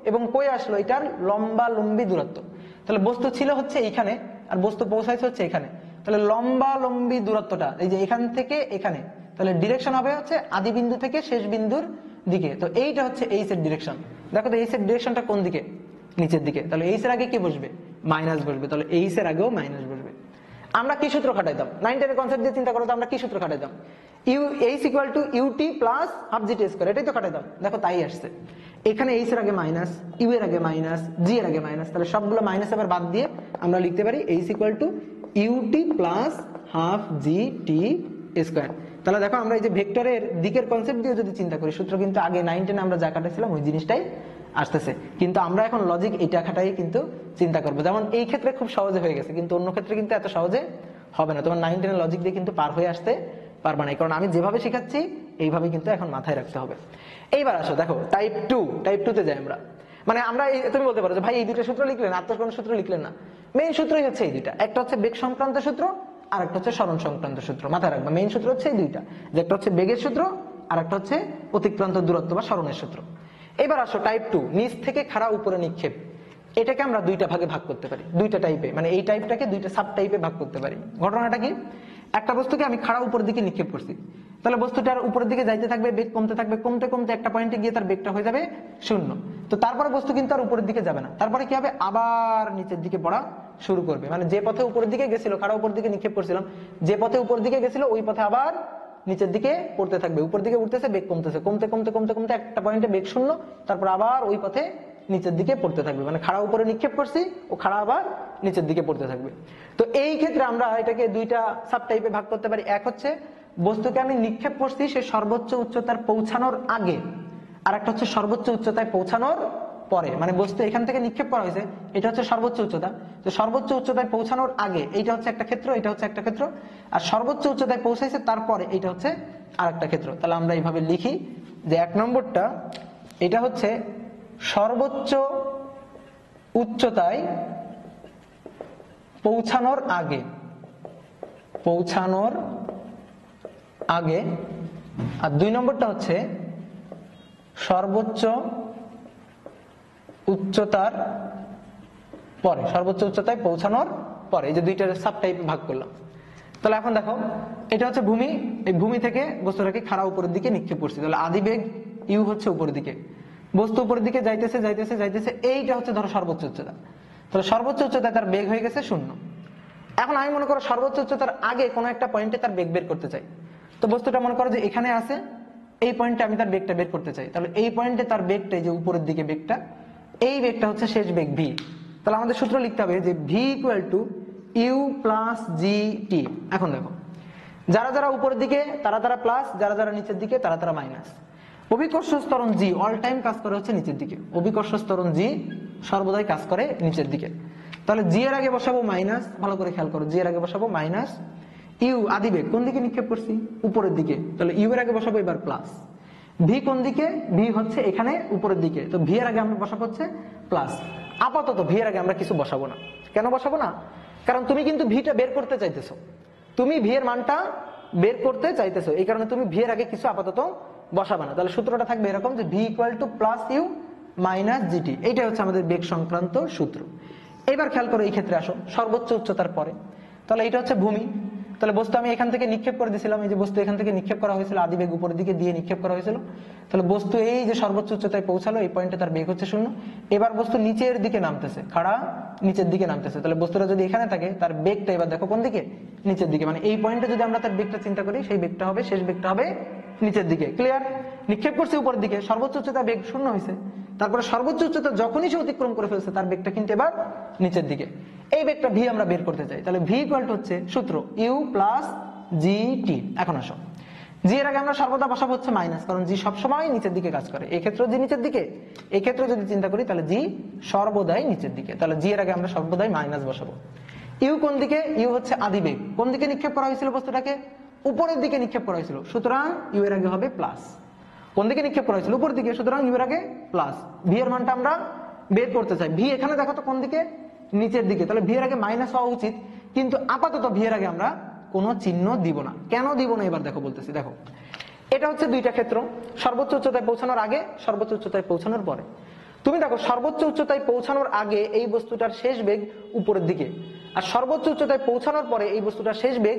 এবং কই আসলো, এটার লম্বা লম্বি দূরত্ব। তাহলে বস্তু ছিল হচ্ছে এইখানে, আর বস্তু পৌঁছাইছে হচ্ছে এখানে, তাহলে লম্বা লম্বি দূরত্বটা এই যে এখান থেকে এখানে, তাহলে ডিরেকশন হবে হচ্ছে আদি বিন্দু থেকে শেষ বিন্দুর দিকে। তো এইটা হচ্ছে এইচ এর ডিরেকশন। দেখো তো এইচ এর ডিরেকশনটা কোন দিকে? নিচের দিকে। তাহলে এইচ এর আগে কি বসবে? মাইনাস বসবে। তাহলে এইচ এর আগেও মাইনাস বসবে। আমরা কি সূত্র খাটাইতাম? 9 10 এর কনসেপ্ট দিয়ে চিন্তা করো তো আমরা কি সূত্র খাটাইতাম? H equal to UT plus half GT square, এটাই তো খাটাইতাম। দেখো তাই আসছে। এখানে এইচ এর আগে মাইনাস, ইউ এর আগে মাইনাস, জি এর আগে মাইনাস, তাহলে সবগুলো মাইনাস আবার বাদ দিয়ে আমরা লিখতে পারি H equal to UT plus half G T square. তাহলে দেখো আমরা এই যে ভেক্টরের দিকের কনসেপ্ট দিয়ে যদি চিন্তা করি, সূত্র কিন্তু আগে 9 10 আমরা যা কাটাইছিলাম ওই জিনিসটাই আসতেছে, কিন্তু আমরা এখন লজিক এটা খাটাই কিন্তু চিন্তা করবো। যেমন এই ক্ষেত্রে খুব সহজে হয়ে গেছে, কিন্তু অন্য ক্ষেত্রে কিন্তু এত সহজে হবে না। তোমার 9 10 এর লজিক দিয়ে কিন্তু পার হয়ে আসতে পারবা না, কারণ আমি যেভাবে শেখাচ্ছি এইভাবে কিন্তু এখন মাথায় রাখতে হবে। এইবার আসো দেখো টাইপ 2 তে যাই আমরা। মানে আমরা তুমি বলতে পারো যে ভাই এই দুটো সূত্র লিখলেন, আর তো কোনো সূত্র লিখলেন না। মেইন সূত্রই হচ্ছে এই দুইটা, একটা হচ্ছে বেগ সংক্রান্ত সূত্র আর একটা হচ্ছে সরণ সংক্রান্ত সূত্র। মাথায় রাখবা মেইন সূত্র হচ্ছে এই দুইটা, যে একটা হচ্ছে বেগের সূত্র আর একটা হচ্ছে অতিক্রান্ত দূরত্ব বা সরণের সূত্র। এবার আসো টাইপ 2, নিচ থেকে খাড়া উপরে নিক্ষেপ। এটাকে আমরা দুইটা ভাগে ভাগ করতে পারি, দুইটা টাইপে, মানে এই টাইপটাকে দুইটা সাব টাইপে ভাগ করতে পারি। ঘটনাটা কি? একটা বস্তুকে আমি খাড়া উপরের দিকে নিক্ষেপ করছি, তাহলে বস্তুটার উপরের দিকে যাইতে থাকবে, বেগ কমতে থাকবে, কমতে কমতে একটা পয়েন্টে গিয়ে তার বেগটা হয়ে যাবে 0। তো তারপরে বস্তু কিন্তু আর উপরের দিকে যাবে না, তারপরে কি হবে? আবার নিচের দিকে পড়া শুরু করবে। মানে যে পথে উপরের দিকে গেছিল, খাড়া উপর দিকে নিক্ষেপ করছিলাম, যে পথে উপর দিকে গেছিল ওই পথে আবার নিচের দিকে পড়তে থাকবে। উপর দিকে উঠতেছে, বেগ কমতেছে, কমতে কমতে কমতে কমতে একটা পয়েন্টে বেগ 0, তারপর আবার ওই পথে নিচের দিকে পড়তে থাকবে। মানে খাড়া উপরে নিক্ষেপ করছি, ও খাড়া আবার নিচের দিকে পড়তে থাকবে। তো এই ক্ষেত্রে আমরা এটাকে দুইটা সাব টাইপে ভাগ করতে পারি। এক হচ্ছে বস্তুকে আমি নিক্ষেপ করছি সে সর্বোচ্চ উচ্চতার পৌঁছানোর আগে, আর একটা হচ্ছে সর্বোচ্চ উচ্চতায় পৌঁছানোর পরে। মানে বস্তু এখান থেকে নিক্ষেপ করা হয়েছে, এটা হচ্ছে সর্বোচ্চ উচ্চতা, তো সর্বোচ্চ উচ্চতায় পৌঁছানোর আগে এইটা হচ্ছে একটা ক্ষেত্র, এটা হচ্ছে একটা ক্ষেত্র, আর সর্বোচ্চ উচ্চতায় পৌঁছাইছে তারপরে এইটা হচ্ছে আর একটা ক্ষেত্র। তাহলে আমরা এইভাবে লিখি যে 1 নম্বরটা এটা হচ্ছে সর্বোচ্চ উচ্চতায় পৌঁছানোর আগে, আর 2 নম্বরটা হচ্ছে সর্বোচ্চ উচ্চতার পরে, সর্বোচ্চ উচ্চতায় পৌঁছানোর পরে। এই যে দুইটার সাব টাইপ ভাগ করলাম। তাহলে এখন দেখো এটা হচ্ছে ভূমি, এই ভূমি থেকে বস্তুটাকে খাড়া উপরের দিকে নিক্ষেপ করছি, তাহলে আদি বেগ ইউ হচ্ছে উপরের দিকে, বস্তু উপরের দিকে যাইতেছে যাইতেছে যাইতেছে, এইটা হচ্ছে ধরো সর্বোচ্চ উচ্চতা। তাহলে সর্বোচ্চ উচ্চতায় তার বেগ হয়ে গেছে 0। এখন আমি মনে করো সর্বোচ্চ উচ্চতার আগে কোনো একটা পয়েন্টে তার বেগ বের করতে চাই। তো বস্তুটা মনে করো যে এখানে আছে, এই পয়েন্টে আমি তার বেগটা বের করতে চাই, তাহলে এই পয়েন্টে তার বেগটা, যে উপরের দিকে বেগটা, এই বেগটা হচ্ছে শেষ বেগ ভি। তাহলে আমাদের সূত্র লিখতে হবে যে V equal to U plus G T. এখন দেখো যারা যারা উপরের দিকে তারা প্লাস, যারা যারা নিচের দিকে তারা মাইনাস। অভিকর্ষ ত্বরণ জি অল টাইম কাজ করে হচ্ছে নিচের দিকে, অভিকর্ষ ত্বরণ জি সর্বদাই কাজ করে নিচের দিকে। তাহলে জি এর আগে বসাবো মাইনাস, ভালো করে খেয়াল করো, জি এর আগে বসাবো মাইনাস, ইউ আদি বেগ কোন দিকে নিক্ষেপ করছি? উপরের দিকে, তাহলে ইউ এর আগে বসাবো এবার প্লাস। ভি কোন দিকে? ভি হচ্ছে এখানে উপরের দিকে, তো ভি এর আগে আমরা বসাবো হচ্ছে প্লাস। আপাতত ভি এর আগে আমরা কিছু বসাবো না। কেন বসাবো না? কারণ তুমি কিন্তু ভিটা বের করতে চাইতেছো, তুমি ভি এর মানটা বের করতে চাইতেছো, এই কারণে তুমি ভি এর আগে কিছু আপাতত বসাবে না। তাহলে সূত্রটা থাকবে এরকম যে V equal to plus U minus G T, এইটাই হচ্ছে আমাদের বেগ সংক্রান্ত সূত্র। এবার খেয়াল করো এই ক্ষেত্রে আসো সর্বোচ্চ উচ্চতার পরে, তাহলে এটা হচ্ছে ভূমি, তাহলে বস্তু আমি এখান থেকে নিক্ষেপ করে দিয়েছিলাম, এই যে বস্তু এখান থেকে নিক্ষেপ করা হয়েছিল, আদি বেগ উপরের দিকে দিয়ে নিক্ষেপ করা হয়েছিল, তাহলে বস্তু এই যে সর্বোচ্চ উচ্চতায় পৌঁছালো, এই পয়েন্টে তার বেগ হচ্ছে 0। এবার বস্তু নিচের দিকে নামতেছে, খাড়া নিচের দিকে নামতেছে, তাহলে বস্তুটা যদি এখানে থাকে তার বেগটা এবার দেখো কোন দিকে? নিচের দিকে। মানে এই পয়েন্টে যদি আমরা তার বেগটা চিন্তা করি, সেই বেগটা হবে, শেষ বেগটা হবে নিচের দিকে। ক্লিয়ার? নিক্ষেপ করছে উপরের দিকে, সর্বোচ্চ উচ্চতা বেগ 0 হয়েছে, তারপরে সর্বোচ্চ উচ্চতা যখনই সে অতিক্রম করে ফেলছে তার বেগটা কিন্তু এবার নিচের দিকে। এই বেগটা ভি আমরা বের করতে চাই, তাহলে ভি ইকুয়াল টু হচ্ছে সূত্র ইউ প্লাস জি টি। এখন আসো জি এর আগে আমরা সর্বদা বসাবো হচ্ছে মাইনাস, কারণ জি সবসময় নিচের দিকে কাজ করে, এই ক্ষেত্রে জি নিচের দিকে, এই ক্ষেত্রে যদি চিন্তা করি তাহলে জি সর্বদাই নিচের দিকে, তাহলে জি এর আগে আমরা সর্বদাই মাইনাস বসাবো। ইউ কোন দিকে? ইউ হচ্ছে আদি বেগ, কোন দিকে নিক্ষেপ করা হয়েছিল? বস্তুটাকে উপরের দিকে নিক্ষেপ করা হয়েছিল, সুতরাং ইউ এর আগে হবে প্লাস। কোন দিকে নিক্ষেপ করা হয়েছিল? উপরের দিকে, সুতরাং ইউ এর আগে প্লাস। ভি এর মানটা আমরা বের করতে চাই, ভি এখানে দেখো তো কোন দিকে? নিচের দিকে, তাহলে ভি এর আগে মাইনাস হওয়া উচিত, কিন্তু আপাতত ভি এর আগে আমরা কোনো চিহ্ন দিব না। কেন দিব না এবার দেখো বলতেছি। দেখো এটা হচ্ছে দুইটা ক্ষেত্র, সর্বোচ্চ উচ্চতায় পৌঁছানোর আগে, সর্বোচ্চ উচ্চতায় পৌঁছানোর পরে। তুমি দেখো সর্বোচ্চ উচ্চতায় পৌঁছানোর আগে এই বস্তুটার শেষ বেগ উপরের দিকে, আর সর্বোচ্চ উচ্চতায় পৌঁছানোর পরে এই বস্তুটার শেষ বেগ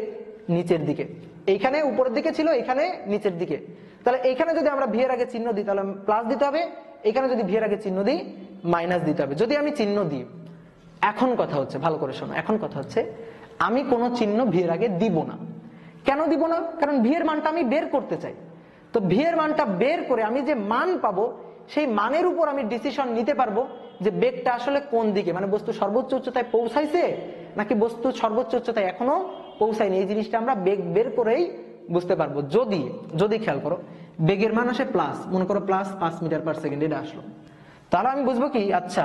নিচের দিকে, এইখানে উপরের দিকে ছিল, এখানে নিচের দিকে। তাহলে এইখানে যদি আমরা ভি এর আগে চিহ্ন দিই তাহলে প্লাস দিতে হবে, এখানে যদি ভি এর আগে চিহ্ন দিই মাইনাস দিতে হবে। যদি আমি চিহ্ন দিই, এখন কথা হচ্ছে, ভালো করে শোনো, এখন কথা হচ্ছে আমি কোনো চিহ্ন ভি এর আগে দিব না। কেন দিব না? কারণ ভি এর মানটা আমি বের করতে চাই। তো ভি এর মানটা বের করে আমি যে মান পাবো সেই মানের উপর আমি ডিসিশন নিতে পারবো যে বেগটা আসলে কোন দিকে, মানে বস্তু সর্বোচ্চ উচ্চতায় পৌঁছাইছে নাকি বস্তু সর্বোচ্চ উচ্চতায় এখনো পৌঁছায়নি। এই জিনিসটা আমরা বেগ বের করেই বুঝতে পারবো। যদি খেয়াল করো বেগের মান আসে প্লাস, মনে করো প্লাস 5 মিটার পার সেকেন্ড, এটা আসলো, তাহলে আমি বুঝবো কি, আচ্ছা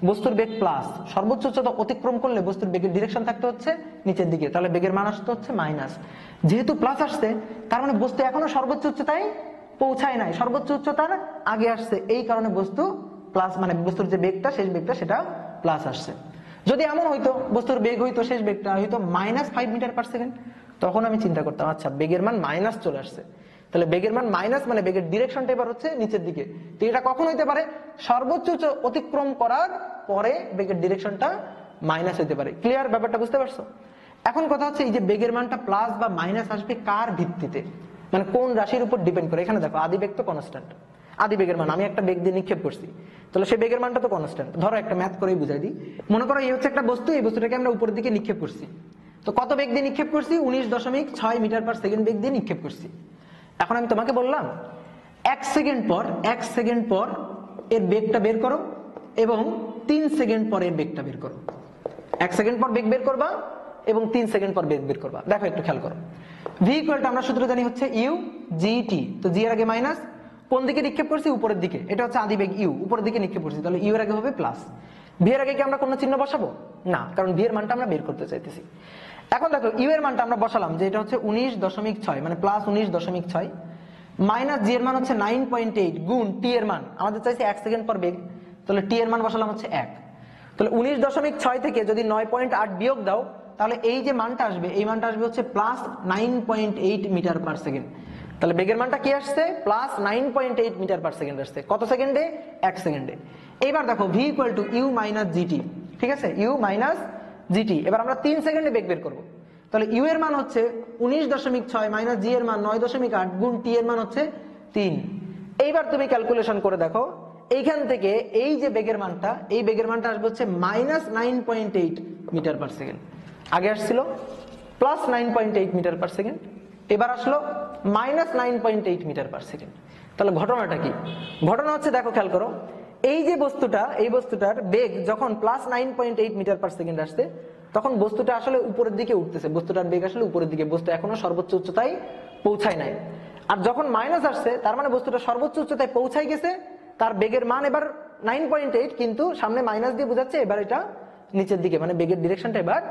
বস্তুর বেগ প্লাস, সর্বোচ্চ উচ্চতা অতিক্রম করলে বস্তুর বেগের ডিরেকশন থাকতে হচ্ছে নিচের দিকে, তাহলে বেগের মান আসতে হচ্ছে মাইনাস। যেহেতু প্লাস আসছে তার মানে বস্তু এখনো সর্বোচ্চ উচ্চতায় পৌঁছায় নাই, সর্বোচ্চ উচ্চতার আগে আসছে, এই কারণে বস্তু প্লাস, মানে বস্তুর যে বেগটা শেষ বেগটা সেটা প্লাস আসছে। যদি এমন হইতো বস্তুর বেগ হইতো শেষ বেগটা হইতো -5 মিটার পার সেকেন্ড, তখন আমি চিন্তা করতাম আচ্ছা বেগের মান মাইনাস চলে আসছে, তাহলে বেগের মান মাইনাস মানে বেগের ডিরেকশনটা এবার হচ্ছে নিচের দিকে। তো এটা কখন হইতে পারে? সর্বোচ্চ অতিক্রম করার পরে বেগের ডিরেকশনটা মাইনাস হইতে পারে। ক্লিয়ার? ব্যাপারটা বুঝতে পারছো? এখন কথা হচ্ছে এই যে বেগের মানটা প্লাস বা মাইনাস আসবে কার ভিত্তিতে, মানে কোন রাশির উপর ডিপেন্ড করে। এখানে দেখো আদি বেগ তো কনস্ট্যান্ট, আদি বেগের মান আমি একটা বেগ দিয়ে নিক্ষেপ করছি, তাহলে সেই বেগের মানটা তো কনস্ট্যান্ট। ধরো একটা ম্যাথ করেই বুঝাই দিই, মনে করো এই হচ্ছে একটা বস্তু, এই বস্তুটাকে আমরা উপরের দিকে নিক্ষেপ করছি, তো কত বেগ দিয়ে নিক্ষেপ করছি? 19.6 মিটার পার সেকেন্ড বেগ দিয়ে নিক্ষেপ করছি। এখন আমি তোমাকে বললাম 1 সেকেন্ড পর এর বেগটা বের করো এবং 3 সেকেন্ড পর এর বেগটা বের করো। 1 সেকেন্ড পর বেগ বের করবা এবং 3 সেকেন্ড পর বেগ বের করবা। দেখো একটু খেয়াল করো, ভি ইকুয়াল টু আমরা সূত্র জানি হচ্ছে ইউ জি টি, তো জি এর আগে মাইনাস, কোন দিকে নিক্ষেপ করছি? উপরের দিকে, এটা হচ্ছে আদি বেগ ইউ, উপরের দিকে নিক্ষেপ করছি, তাহলে ইউ এর আগে হবে প্লাস। ভি এর আগে কি আমরা কোনো চিহ্ন বসাবো না, কারণ ভি এর মানটা আমরা বের করতে চাইতেছি। এখন দেখো ইউ এর মানটা আমরা বসালাম যে এটা হচ্ছে 19.6 মানে প্লাস 19.6, মাইনাস জি এর মান হচ্ছে 9.8 গুণ টি এর মান, আমাদের চাইছে 1 সেকেন্ড পর বেগ, তাহলে টি এর মান বসালাম হচ্ছে 1। তাহলে 19.6 থেকে যদি 9.8 বিয়োগ দাও তাহলে এই যে মানটা আসবে এই মানটা আসবে হচ্ছে প্লাস 9.8 মিটার পার সেকেন্ড। তাহলে বেগের মানটা কি আসছে? প্লাস 9.8 মিটার পার সেকেন্ড আসছে। কত সেকেন্ডে? 1 সেকেন্ডে। এইবার দেখো V equal to U minus G T, ঠিক আছে, ইউ মাইনাস জিটি। এবার আমরা 3 সেকেন্ডে বেগ বের করবো, তাহলে ইউ এর মান হচ্ছে 19.6 মাইনাস জি এর মান 9.8 গুণ টি এর মান হচ্ছে 3। এইবার তুমি ক্যালকুলেশন করে দেখো এইখান থেকে এই যে বেগের মানটা, এই বেগের মানটা আসবে হচ্ছে মাইনাস 9.8 মিটার পার সেকেন্ড। আগে আসছিল প্লাস 9.8 মিটার পার সেকেন্ড, এবার আসলো মাইনাস 9.8 মিটার পার সেকেন্ড। তাহলে ঘটনাটা কি? ঘটনা হচ্ছে দেখো খেয়াল করো, এই যে বস্তুটা, এই বস্তুটার বেগ যখন প্লাস 9.8 মিটার পার সেকেন্ড আসছে তখন বস্তুটা আসলে উপরের দিকে উঠতেছে, বস্তুটার বেগ আসলে উপরের দিকে, বস্তু এখনো সর্বোচ্চ উচ্চতায় পৌঁছায় নাই। আর যখন মাইনাস আসছে তার মানে বস্তুটা সর্বোচ্চ উচ্চতায় পৌঁছায় গেছে, তার বেগের মান এবার 9.8, কিন্তু সামনে মাইনাস দিয়ে বোঝাচ্ছে এবার এটা নিচের দিকে, মানে বেগের ডিরেকশনটা এবার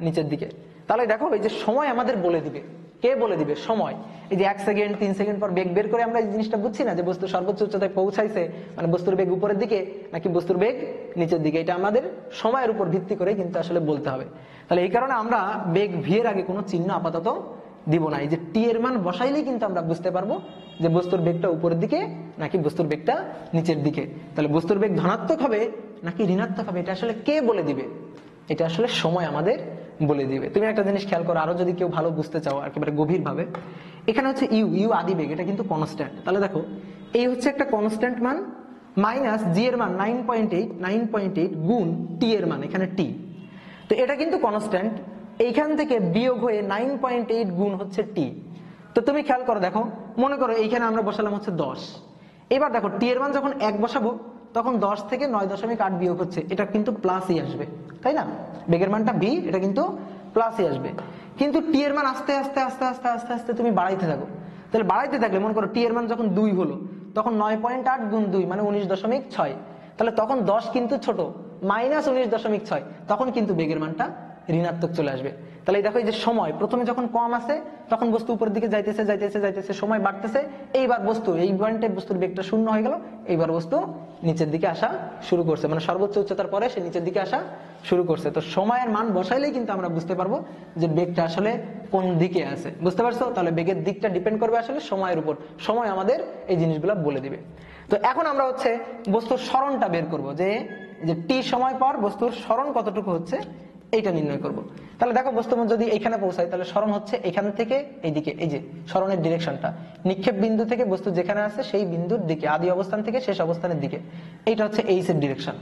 নিচের দিকে। তাহলে দেখো এই যে সময় আমাদের বলে দিবে, কে বলে দিবে? সময়। এই যে 1 সেকেন্ড 3 সেকেন্ড পর বেগ বের করে আমরা এই জিনিসটা বুঝছি না যে বস্তু সর্বোচ্চ উচ্চতায় পৌঁছাইছে, মানে বস্তুর বেগ উপরের দিকে নাকি বস্তুর বেগ নিচের দিকে, এটা আমাদের সময়ের উপর ভিত্তি করে কিন্তু আসলে বলতে হবে। তাহলে এই কারণে আমরা বেগ ভি এর আগে কোনো চিহ্ন আপাতত দিব না, এই যে টি এর মান বসাইলেই কিন্তু আমরা বুঝতে পারবো যে বস্তুর বেগটা উপরের দিকে নাকি বস্তুর বেগটা নিচের দিকে। তাহলে বস্তুর বেগ ধনাত্মক হবে নাকি ঋণাত্মক হবে এটা আসলে কে বলে দিবে? এটা আসলে সময় আমাদের বলে দিবে। তুমি একটা জিনিস খেয়াল করো, আরো যদি কেউ ভালো বুঝতে চাও একেবারে গভীর ভাবে, এখানে হচ্ছে ইউ, ইউ আদি বেগ, এটা কিন্তু কনস্ট্যান্ট। তাহলে দেখো এই হচ্ছে একটা কনস্ট্যান্ট মান, মাইনাস জি এর মান 9.8 গুণ টি এর মান, এখানে টি, তো এটা কিন্তু কনস্ট্যান্ট। এইখান থেকে বিয়োগ হয়ে 9.8 গুণ হচ্ছে টি। তো তুমি খেয়াল করো, দেখো মনে করো এইখানে আমরা বসালাম হচ্ছে 10, এবার দেখো টি এর মান যখন 1 বসাবো তখন 10 থেকে 9.8 বিয়োগ হচ্ছে, এটা কিন্তু প্লাসই আসবে, তাই না? বেগের মানটা ভি, এটা কিন্তু প্লাসই আসবে, কিন্তু টি এর মান আস্তে আস্তে আস্তে আস্তে আস্তে আস্তে তুমি বাড়াইতে থাকো। তাহলে বাড়াইতে থাকলে মনে করো টি এর মান যখন 2 হলো তখন 9.8 গুণ 2 মানে 19.6, তাহলে তখন 10 কিন্তু ছোট, মাইনাস 19.6, তখন কিন্তু বেগের মানটা ঋণাত্মক চলে আসবে। তাহলে এই দেখো এই যে সময় প্রথমে যখন কম আছে তখন বস্তু উপরের দিকে যাইতেছে যাইতেছে যাইতেছে, সময় বাড়তেছে, এইবার বস্তু এই পয়েন্টে বস্তুর বেগটা শূন্য হয়ে গেল, এইবার বস্তু নিচের দিকে আসা শুরু করছে, মানে সর্বোচ্চ উচ্চতার পরে সে নিচের দিকে আসা শুরু করছে। তো সময়ের মান বসাইলেই কিন্তু আমরা বুঝতে পারবো যে বেগটা আসলে কোন দিকে আছে, বুঝতে পারছো? তাহলে বেগের দিকটা ডিপেন্ড করবে আসলে সময়ের উপর, সময় আমাদের এই জিনিসগুলো বলে দিবে। তো এখন আমরা হচ্ছে বস্তুর সরণটা বের করব, যে টি সময় পর বস্তুর সরণ কতটুকু হচ্ছে এইটা নির্ণয় করব। তাহলে দেখো বস্তু যদি এখানে পৌঁছায় তাহলে সরণ হচ্ছে এখান থেকে এইদিকে, এই যে সরণের ডিরেকশনটা নিক্ষেপ বিন্দু থেকে বস্তু যেখানে আছে সেই বিন্দুর দিকে, আদি অবস্থান থেকে শেষ অবস্থানের দিকে, এইটা হচ্ছে এইচ এর ডিরেকশন।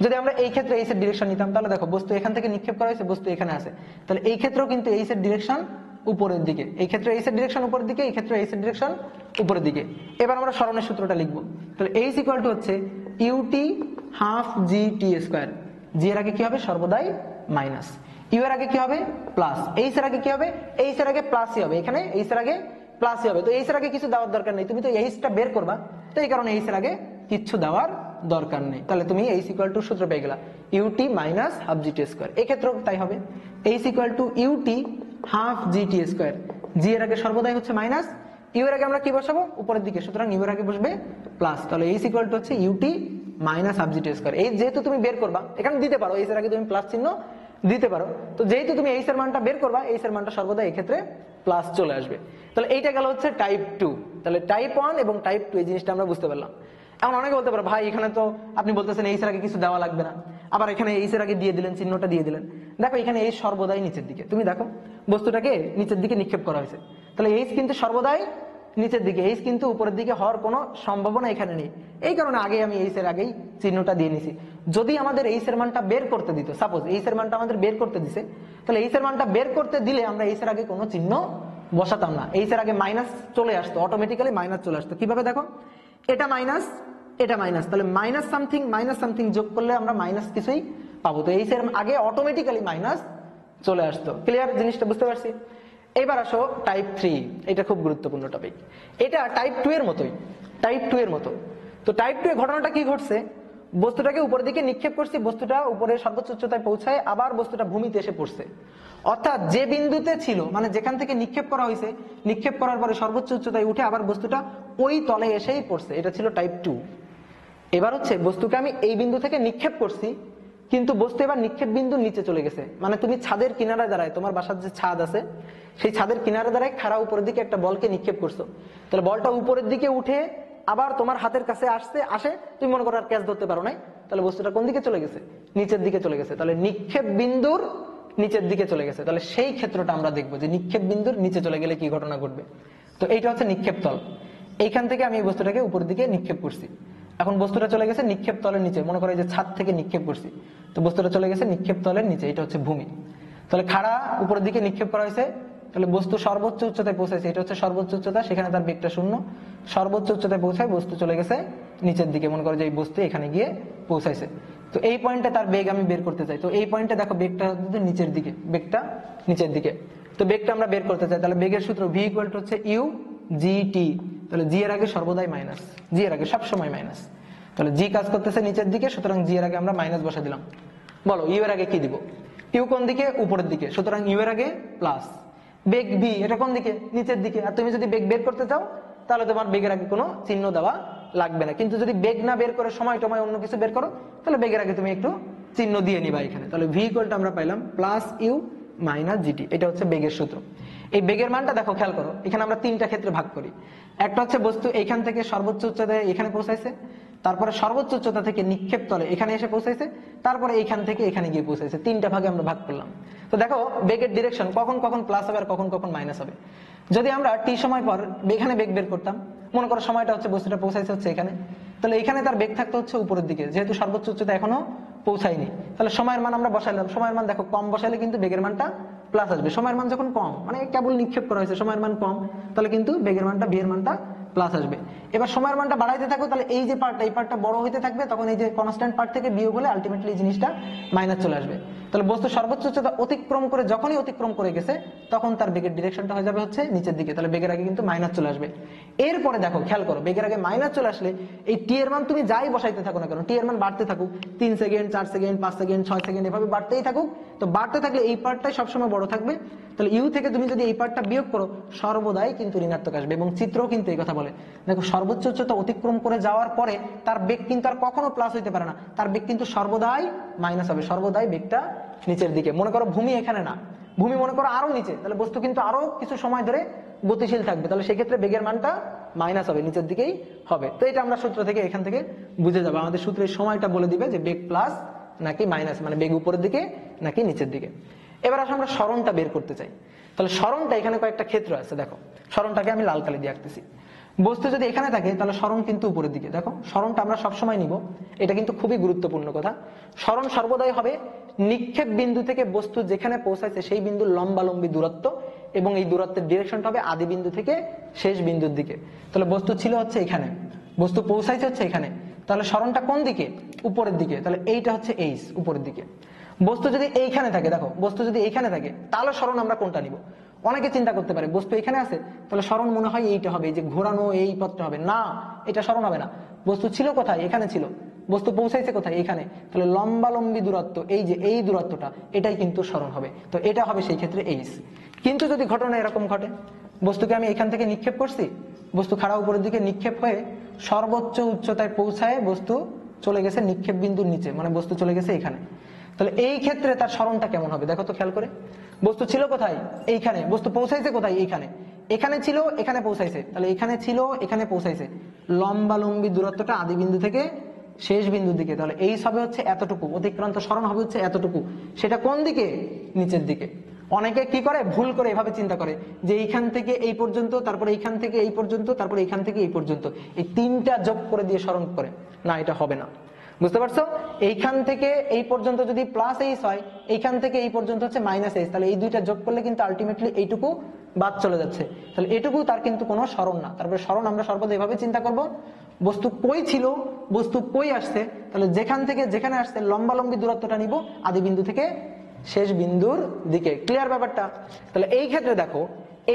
যদি আমরা এই ক্ষেত্রে এইচ এর ডিরেকশন নিতাম তাহলে দেখো বস্তু এখান থেকে নিক্ষেপ করা হয়েছে, বস্তু এখানে আছে, তাহলে এই ক্ষেত্রেও কিন্তু এইচ এর ডিরেকশন উপরের দিকে, এই ক্ষেত্রে এইচ এর ডিরেকশন উপরের দিকে, এই ক্ষেত্রে এইচ এর ডিরেকশন উপরের দিকে। এবার আমরা সরণের সূত্রটা লিখবো। তাহলে এইচ ইকুয়াল টু হচ্ছে UT half G T square. G এর আগে কি হবে? সর্বদাই মাইনাস। ইউ এর আগে কি হবে? প্লাস। এইচ এর আগে কি হবে? এইচ এর আগে প্লাসই হবে, এখানে এইচ এর আগে প্লাসই হবে। তো এইচ এর আগে কিছু দেওয়ার দরকার নেই, তুমি তো এইচটা বের করবা, তো এই কারণে এইচ এর আগে কিচ্ছু দেওয়ার দরকার নেই। তাহলে তুমি এইচ ইকুয়াল টু সূত্র পেয়ে গেলা UT minus half G T square. এই ক্ষেত্রেও তাই হবে, H equal to UT half G T square. G এর আগে সর্বদাই হচ্ছে মাইনাস, ইউ এর আগে আমরা কি বসাবো? উপরের দিকে, সুতরাং ইউ এর আগে বসবে প্লাস। তাহলে এইচ ইকুয়াল টু হচ্ছে UT minus half G T square. এই যেহেতু তুমি বের করবা, এখানে দিতে পারো এইচ এর আগে তুমি প্লাস চিহ্ন দিতে পারো, তো যেহেতু তুমি এইচ এর মানটা বের করবা, এইচ এর মানটা সর্বদা এই ক্ষেত্রে প্লাস চলে আসবে। তাহলে এইটা গেল হচ্ছে টাইপ 2। তাহলে টাইপ 1 এবং টাইপ 2 এই জিনিসটা আমরা বুঝতে পারলাম। এখন অনেকে বলতে পারো ভাই এখানে তো আপনি বলতেছেন এইচ এর আগে কিছু দেওয়া লাগবে না, আবার এখানে এইচ এর আগে দিয়ে দিলেন, চিহ্নটা দিয়ে দিলেন। দেখো এখানে এইচ সর্বদাই নিচের দিকে, তুমি দেখো বস্তুটাকে নিচের দিকে নিক্ষেপ করা হয়েছে, তাহলে এইচ কিন্তু সর্বদাই নিচের দিকে, এইচ কিন্তু উপরের দিকে হওয়ার কোনো সম্ভাবনা এখানে নেই। এই কারণে আগে আমি এইচ এর আগেই চিহ্নটা দিয়ে নিছি। যদি আমাদের এইচ এর মানটা বের করতে দিত, সাপোজ এইচ এর মানটা আমাদের বের করতে দিছে, তাহলে এইচ এর মানটা বের করতে দিলে আমরা এইচ এর আগে কোনো চিহ্ন বসাতাম না, এইচ এর আগে মাইনাস চলে আসতো, অটোমেটিক্যালি মাইনাস চলে আসতো। কিভাবে দেখো, এটা মাইনাস, এটা মাইনাস, তাহলে মাইনাস সামথিং যোগ করলে আমরা মাইনাস কিছুই পাবো, তো এইচ এর আগে অটোমেটিক্যালি মাইনাস চলে আসতো। ক্লিয়ার? জিনিসটা বুঝতে পারছি। এবার আসো টাইপ 3, এটা খুব গুরুত্বপূর্ণ টপিক। এটা টাইপ 2 এর মতোই, টাইপ 2 এর মতো। তো টাইপ 2 এর ঘটনাটা কি ঘটছে? বস্তুটাকে উপরের দিকে নিক্ষেপ করছি, বস্তুটা উপরে সর্বোচ্চ উচ্চতায় পৌঁছায়, আবার বস্তুটা ভূমিতে এসে পড়ছে। অর্থাৎ যে বিন্দুতে ছিল, মানে যেখান থেকে নিক্ষেপ করা হয়েছে, নিক্ষেপ করার পরে সর্বোচ্চ উচ্চতায় উঠে আবার বস্তুটা ওই তলে এসেই পড়ছে, এটা ছিল টাইপ 2। এবার হচ্ছে বস্তুকে আমি এই বিন্দু থেকে নিক্ষেপ করছি, কিন্তু বস্তু এবার নিক্ষেপ বিন্দুর নিচে চলে গেছে। মানে তুমি ছাদের কিনারায় দাঁড়ায়, তোমার বাসার যে ছাদ আছে সেই ছাদের কিনারে দাঁড়ায় খাড়া উপরের দিকে একটা বলকে নিক্ষেপ করছো, তাহলে বলটা উপরের দিকে উঠে আবার তোমার হাতের কাছে আসে, তুমি মনে করো আর ক্যাচ ধরতে পারো নাই, তাহলে বস্তুটা কোন দিকে চলে গেছে? নিচের দিকে চলে গেছে। তাহলে নিক্ষেপ বিন্দুর নিচের দিকে চলে গেছে, তাহলে সেই ক্ষেত্রটা আমরা দেখবো যে নিক্ষেপ বিন্দুর নিচে চলে গেলে কি ঘটনা ঘটবে। তো এইটা হচ্ছে নিক্ষেপ তল। এইখান থেকে আমি এই বস্তুটাকে উপরের দিকে নিক্ষেপ করছি, এখন বস্তুটা চলে গেছে নিক্ষেপ তলের নিচে। মনে করো যে ছাদ থেকে নিক্ষেপ করছি, তো বস্তুটা চলে গেছে নিক্ষেপ তলের নিচে, এটা হচ্ছে ভূমি। তাহলে খাড়া উপরের দিকে নিক্ষেপ করা হয়েছে, তাহলে বস্তু সর্বোচ্চ উচ্চতায় পৌঁছাইছে, এটা হচ্ছে সর্বোচ্চ উচ্চতা, সেখানে তার বেগটা 0, সর্বোচ্চ উচ্চতায় পৌঁছায় বস্তু চলে গেছে নিচের দিকে। মনে করো যে এই বস্তু এখানে গিয়ে পৌঁছাইছে, তো এই পয়েন্টে তার বেগ আমি বের করতে চাই, তো এই পয়েন্টে দেখো বেগটা হচ্ছে নিচের দিকে, বেগটা নিচের দিকে, তো বেগটা আমরা বের করতে চাই। তাহলে বেগের সূত্র ভি ইকুয়াল টু হচ্ছে ইউ জি টি। তাহলে জি এর আগে সর্বদাই মাইনাস, জি এর আগে সবসময় মাইনাস, তাহলে জি কাজ করতেছে নিচের দিকে, সুতরাং জি এর আগে আমরা মাইনাস বসা দিলাম। বলো ইউ এর আগে কি দিব? ইউ কোন দিকে? উপরের দিকে, সুতরাং ইউ এর আগে প্লাস। বেগ ভি, এটা কোন দিকে? নিচের দিকে। আর তুমি যদি বেগ বের করতে চাও তাহলে তোমার বেগের আগে কোনো চিহ্ন দেওয়া লাগবে না, কিন্তু যদি বেগ না বের করে সময় টময় অন্য কিছু বের করো তাহলে বেগের আগে তুমি একটু চিহ্ন দিয়ে নিবা এখানে। তাহলে ভি ইকুয়ালটা আমরা পাইলাম প্লাস ইউ মাইনাস জিটি, এটা হচ্ছে বেগের সূত্র। এই বেগের মানটা দেখো খেয়াল করো, এখানে আমরা 3টা ক্ষেত্রে ভাগ করি। একটা হচ্ছে বস্তু এইখান থেকে সর্বোচ্চ উচ্চতায় এখানে পৌঁছাইছে, তারপরে সর্বোচ্চ উচ্চতা থেকে নিক্ষেপ তলে এখানে এসে পৌঁছাইছে, তারপরে এইখান থেকে এখানে গিয়ে পৌঁছাইছে। 3টা ভাগে আমরা ভাগ করলাম। তো দেখো বেগের ডিরেকশন কখন কখন প্লাস হবে আর কখন কখন মাইনাস হবে। যদি আমরা টি সময় পর এখানে বেগ বের করতাম, মনে করো সময়টা হচ্ছে বস্তুটা পৌঁছাইছে হচ্ছে এখানে, তাহলে এখানে তার বেগ থাকতে হচ্ছে উপরের দিকে, যেহেতু সর্বোচ্চ উচ্চতা এখনো পৌঁছায়নি। তাহলে সময়ের মান আমরা বসাইলাম, সময়ের মান দেখো কম বসাইলে কিন্তু বেগের মানটা প্লাস আসবে। সময়ের মান যখন কম, মানে কেবল নিক্ষেপ করা হয়েছে, সময়ের মান কম, তাহলে কিন্তু বেগের মানটা ভি এর মানটা প্লাস আসবে। এবার সময়ের মানটা বাড়াইতে থাকো, তাহলে এই যে পার্টটা, এই পার্টটা বড় হইতে থাকবে, তখন এই যে কনস্ট্যান্ট পার্ট থেকে বিয়োগ হলে আলটিমেটলি এই জিনিসটা মাইনাস চলে আসবে। তাহলে বস্তু সর্বোচ্চ উচ্চতা অতিক্রম করে যখনই অতিক্রম করে গেছে তখন তার বেগের ডিরেকশনটা হয়ে যাবে হচ্ছে নিচের দিকে, তাহলে বেগের আগে কিন্তু মাইনাস চলে আসবে। এরপরে দেখো খেয়াল করো, বেগের আগে মাইনাস চলে আসলে এই টি এর মান তুমি যাই বসাইতে থাকো না কেন, টি এর মান বাড়তে থাকুক, 3 সেকেন্ড 4 সেকেন্ড 5 সেকেন্ড 6 সেকেন্ড এভাবে বাড়তেই থাকুক, তো বাড়তে থাকলে এই পার্টটাই সবসময় বড় থাকবে। তাহলে ইউ থেকে তুমি যদি এই পার্টটা বিয়োগ করো সর্বদাই কিন্তু ঋণাত্মক আসবে, এবং চিত্রও কিন্তু এই কথা বলে। দেখো সর্বোচ্চ উচ্চতা অতিক্রম করে যাওয়ার পরে তার বেগ কিন্তু আর কখনো প্লাস হইতে পারে না, তার বেগ কিন্তু সর্বদাই মাইনাস হবে, সর্বদাই বেগটা নিচের দিকে। মনে করো ভূমি এখানে না, ভূমি মনে করো আরো নিচে, তাহলে বস্তু কিন্তু আরো কিছু সময় ধরে গতিশীল থাকবে, তাহলে সেক্ষেত্রে বেগের মানটা মাইনাস হবে, নিচের দিকেই হবে। তো এটা আমরা সূত্র থেকে এখান থেকে বুঝে যাবো, আমাদের সূত্রের সময়টা বলে দিবে যে বেগ প্লাস নাকি মাইনাস, মানে বেগ উপরের দিকে নাকি নিচের দিকে। এবার আসলে আমরা সরণটা বের করতে চাই। তাহলে সরণটা এখানে কয়েকটা ক্ষেত্র আছে, দেখো সরণটাকে আমি লাল কালি দিয়ে আঁকতেছি। বস্তু যদি এখানে থাকে তাহলে সরণ কিন্তু উপরের দিকে। দেখো সরণটা আমরা সবসময় নিব, এটা কিন্তু খুবই গুরুত্বপূর্ণ কথা। সরণ সর্বদাই হবে নিক্ষেপ বিন্দু থেকে বস্তু যেখানে পৌঁছাইছে সেই বিন্দুর লম্বালম্বী দূরত্ব, এবং এই দূরত্বের ডিরেকশনটা হবে আদি বিন্দু থেকে শেষ বিন্দুর দিকে। তাহলে বস্তু ছিল হচ্ছে এখানে, বস্তু পৌঁছাইছে হচ্ছে এখানে, তাহলে সরণটা কোন দিকে? উপরের দিকে। তাহলে এইটা হচ্ছে এইচ, উপরের দিকে। বস্তু যদি এইখানে থাকে, দেখো বস্তু যদি এইখানে থাকে তাহলে সরণ আমরা কোনটা নিব? অনেকে চিন্তা করতে পারে বস্তু এখানে আছে তাহলে সরণ মনে হয় এইটা হবে, যে ঘোরানো এই পথটা হবে। না, এটা সরণ হবে না। বস্তু ছিল কোথায়? এখানে ছিল। বস্তু পৌঁছাইছে কোথায়? এখানে। তাহলে লম্বালম্বী দূরত্ব, এই যে এই দূরত্বটা, এটাই কিন্তু সরণ হবে। তো এটা হবে সেই ক্ষেত্রে এইচ। কিন্তু যদি ঘটনা এরকম ঘটে, বস্তুকে আমি এখান থেকে নিক্ষেপ করছি, বস্তু খাড়া উপরের দিকে নিক্ষেপ হয়ে সর্বোচ্চ উচ্চতায় পৌঁছায় বস্তু চলে গেছে নিক্ষেপ বিন্দুর নিচে, মানে বস্তু চলে গেছে এখানে, তাহলে এই ক্ষেত্রে তার সরণটা কেমন হবে? দেখো তো খেয়াল করে। বস্তু ছিল কোথায়? এইখানে। বস্তু পৌঁছাইছে কোথায়? এইখানে। এখানে ছিল, এখানে পৌঁছাইছে। তাহলে এখানে ছিল, এখানে পৌঁছাইছে, লম্বালম্বী দূরত্বটা আদি বিন্দু থেকে শেষ বিন্দুর দিকে। তাহলে এই হবে হচ্ছে এতটুকু, অতিক্রান্ত সরণ হবে হচ্ছে এতটুকু। সেটা কোন দিকে? নিচের দিকে। অনেকে কি করে, ভুল করে এভাবে চিন্তা করে যে এইখান থেকে এই পর্যন্ত, তারপরে এইখান থেকে এই পর্যন্ত, তারপরে এইখান থেকে এই পর্যন্ত, এই তিনটা যোগ করে দিয়ে সরণ করে। না, এটা হবে না। বুঝতে পারছো? এইখান থেকে এই পর্যন্ত যদি প্লাস এইচ হয়, এইখান থেকে এই পর্যন্ত হচ্ছে মাইনাস এইচ, তাহলে এই দুইটা যোগ করলে কিন্তু আলটিমেটলি এইটুকু বাদ চলে যাচ্ছে। তাহলে এটুকু তার কিন্তু কোনো সরণ না। তারপরে সরণ আমরা সর্বদা এভাবে চিন্তা করব, বস্তু কই ছিল, বস্তু কই আসছে, তাহলে যেখান থেকে যেখানে আসছে লম্বালম্বী দূরত্বটা নিব আদি বিন্দু থেকে শেষ বিন্দুর দিকে। ক্লিয়ার ব্যাপারটা? তাহলে এই ক্ষেত্রে দেখো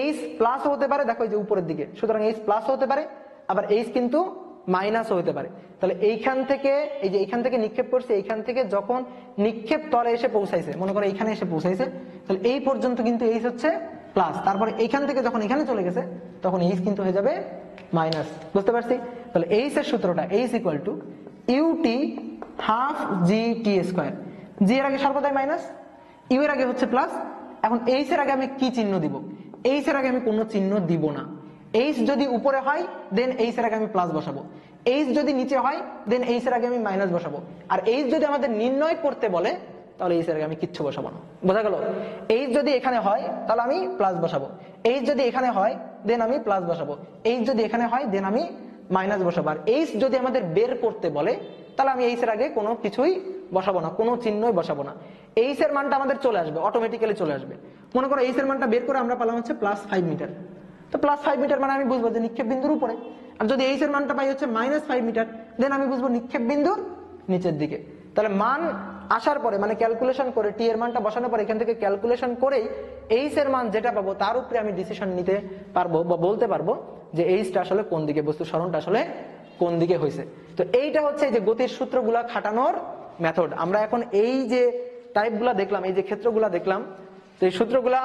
এইচ প্লাস হতে পারে, দেখো এই যে উপরের দিকে, সুতরাং এইচ প্লাস হতে পারে, আবার এইচ কিন্তু মাইনাসও হতে পারে। তাহলে এইখান থেকে, এই যে এইখান থেকে নিক্ষেপ করছে, এইখান থেকে যখন নিক্ষেপ তলে এসে পৌঁছাইছে, মনে করো এইখানে এসে পৌঁছাইছে, তাহলে এই পর্যন্ত কিন্তু এইচ হচ্ছে প্লাস, তারপরে এইখান থেকে যখন এখানে চলে গেছে তখন এইচ কিন্তু হয়ে যাবে মাইনাস। বুঝতে পারছি? তাহলে এইচ এর সূত্রটা H equal to UT half G T square. G এর আগে সর্বদাই মাইনাস, ইউ এর আগে হচ্ছে প্লাস। এখন এইচ এর আগে আমি কি চিহ্ন দিব? এইচ এর আগে আমি কোনো চিহ্ন দিব না। এইচ যদি উপরে হয় দেন এইচ এর আগে আমি প্লাস বসাবো, এইচ যদি নিচে হয় দেন এইচ এর আগে আমি মাইনাস বসাবো। আর এইচ যদি আমাদের নির্ণয় করতে বলে তাহলে এইচ এর আগে আমি কিচ্ছু বসাবো না। বোঝা গেল? এইচ যদি এখানে হয় তাহলে আমি প্লাস বসাবো, এইচ যদি এখানে হয় দেন আমি প্লাস বসাবো, এইচ যদি এখানে হয় দেন আমি মাইনাস বসাবো। আর এইচ যদি আমাদের বের করতে বলে তাহলে আমি এইচ এর আগে কোনো কিছুই বসাবো না, কোনো চিহ্নই বসাবো না। এইচ এর মানটা আমাদের চলে আসবে, অটোমেটিক্যালি চলে আসবে। মনে করো এইচ এর মানটা বের করে আমরা পেলাম হচ্ছে +5 মিটার, তো +5 মিটার মানে আমি বুঝবো যে নিক্ষেপ বিন্দুর উপরে। আর যদি এইচ এর মানটা পাই হচ্ছে -5 মিটার, দেন আমি বুঝবো নিক্ষেপ বিন্দুর নিচের দিকে। তাহলে মান আসার পরে, মানে ক্যালকুলেশন করে, টি এর মানটা বসানোর পরে এখান থেকে ক্যালকুলেশন করেই এইচ এর মান যেটা পাবো তার উপরে আমি ডিসিশন নিতে পারবো বা বলতে পারবো যে এইচটা আসলে কোন দিকে, বস্তু সরণটা আসলে কোন দিকে হয়েছে। তো এইটা হচ্ছে এই যে গতির সূত্রগুলা খাটানোর মেথড। আমরা এখন এই যে টাইপগুলা দেখলাম, এই যে ক্ষেত্রগুলা দেখলাম, তো এই সূত্রগুলা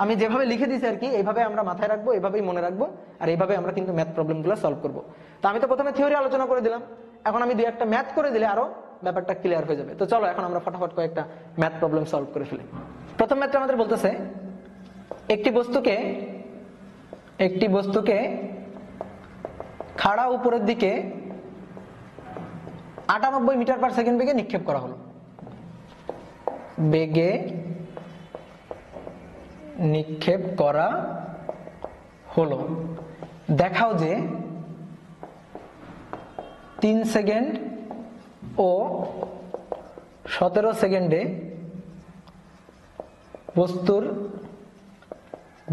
আমি যেভাবে লিখে দিয়েছি আর কি, এইভাবে আমরা মাথায় রাখবো, এইভাবেই মনে রাখবো, আর এইভাবে আমরা কিন্তু ম্যাথ প্রবলেমগুলো সলভ করবো। তো আমি তো প্রথমে থিওরি আলোচনা করে দিলাম, এখন আমি 2-1টা ম্যাথ করে দিলে আরো ব্যাপারটা ক্লিয়ার হয়ে যাবে। তো চলো এখন আমরা ফটাফট কয়েকটা ম্যাথ প্রবলেম সলভ করে ফেলি। প্রথম ম্যাথটা আমাদের বলতেছে একটি বস্তুকে খাড়া উপরের দিকে 98 মিটার পার সেকেন্ড বেগে নিক্ষেপ করা হলো। বেগে নিক্ষেপ করা হলো। দেখাও যে 3 সেকেন্ড ও 17 সেকেন্ডে বস্তুর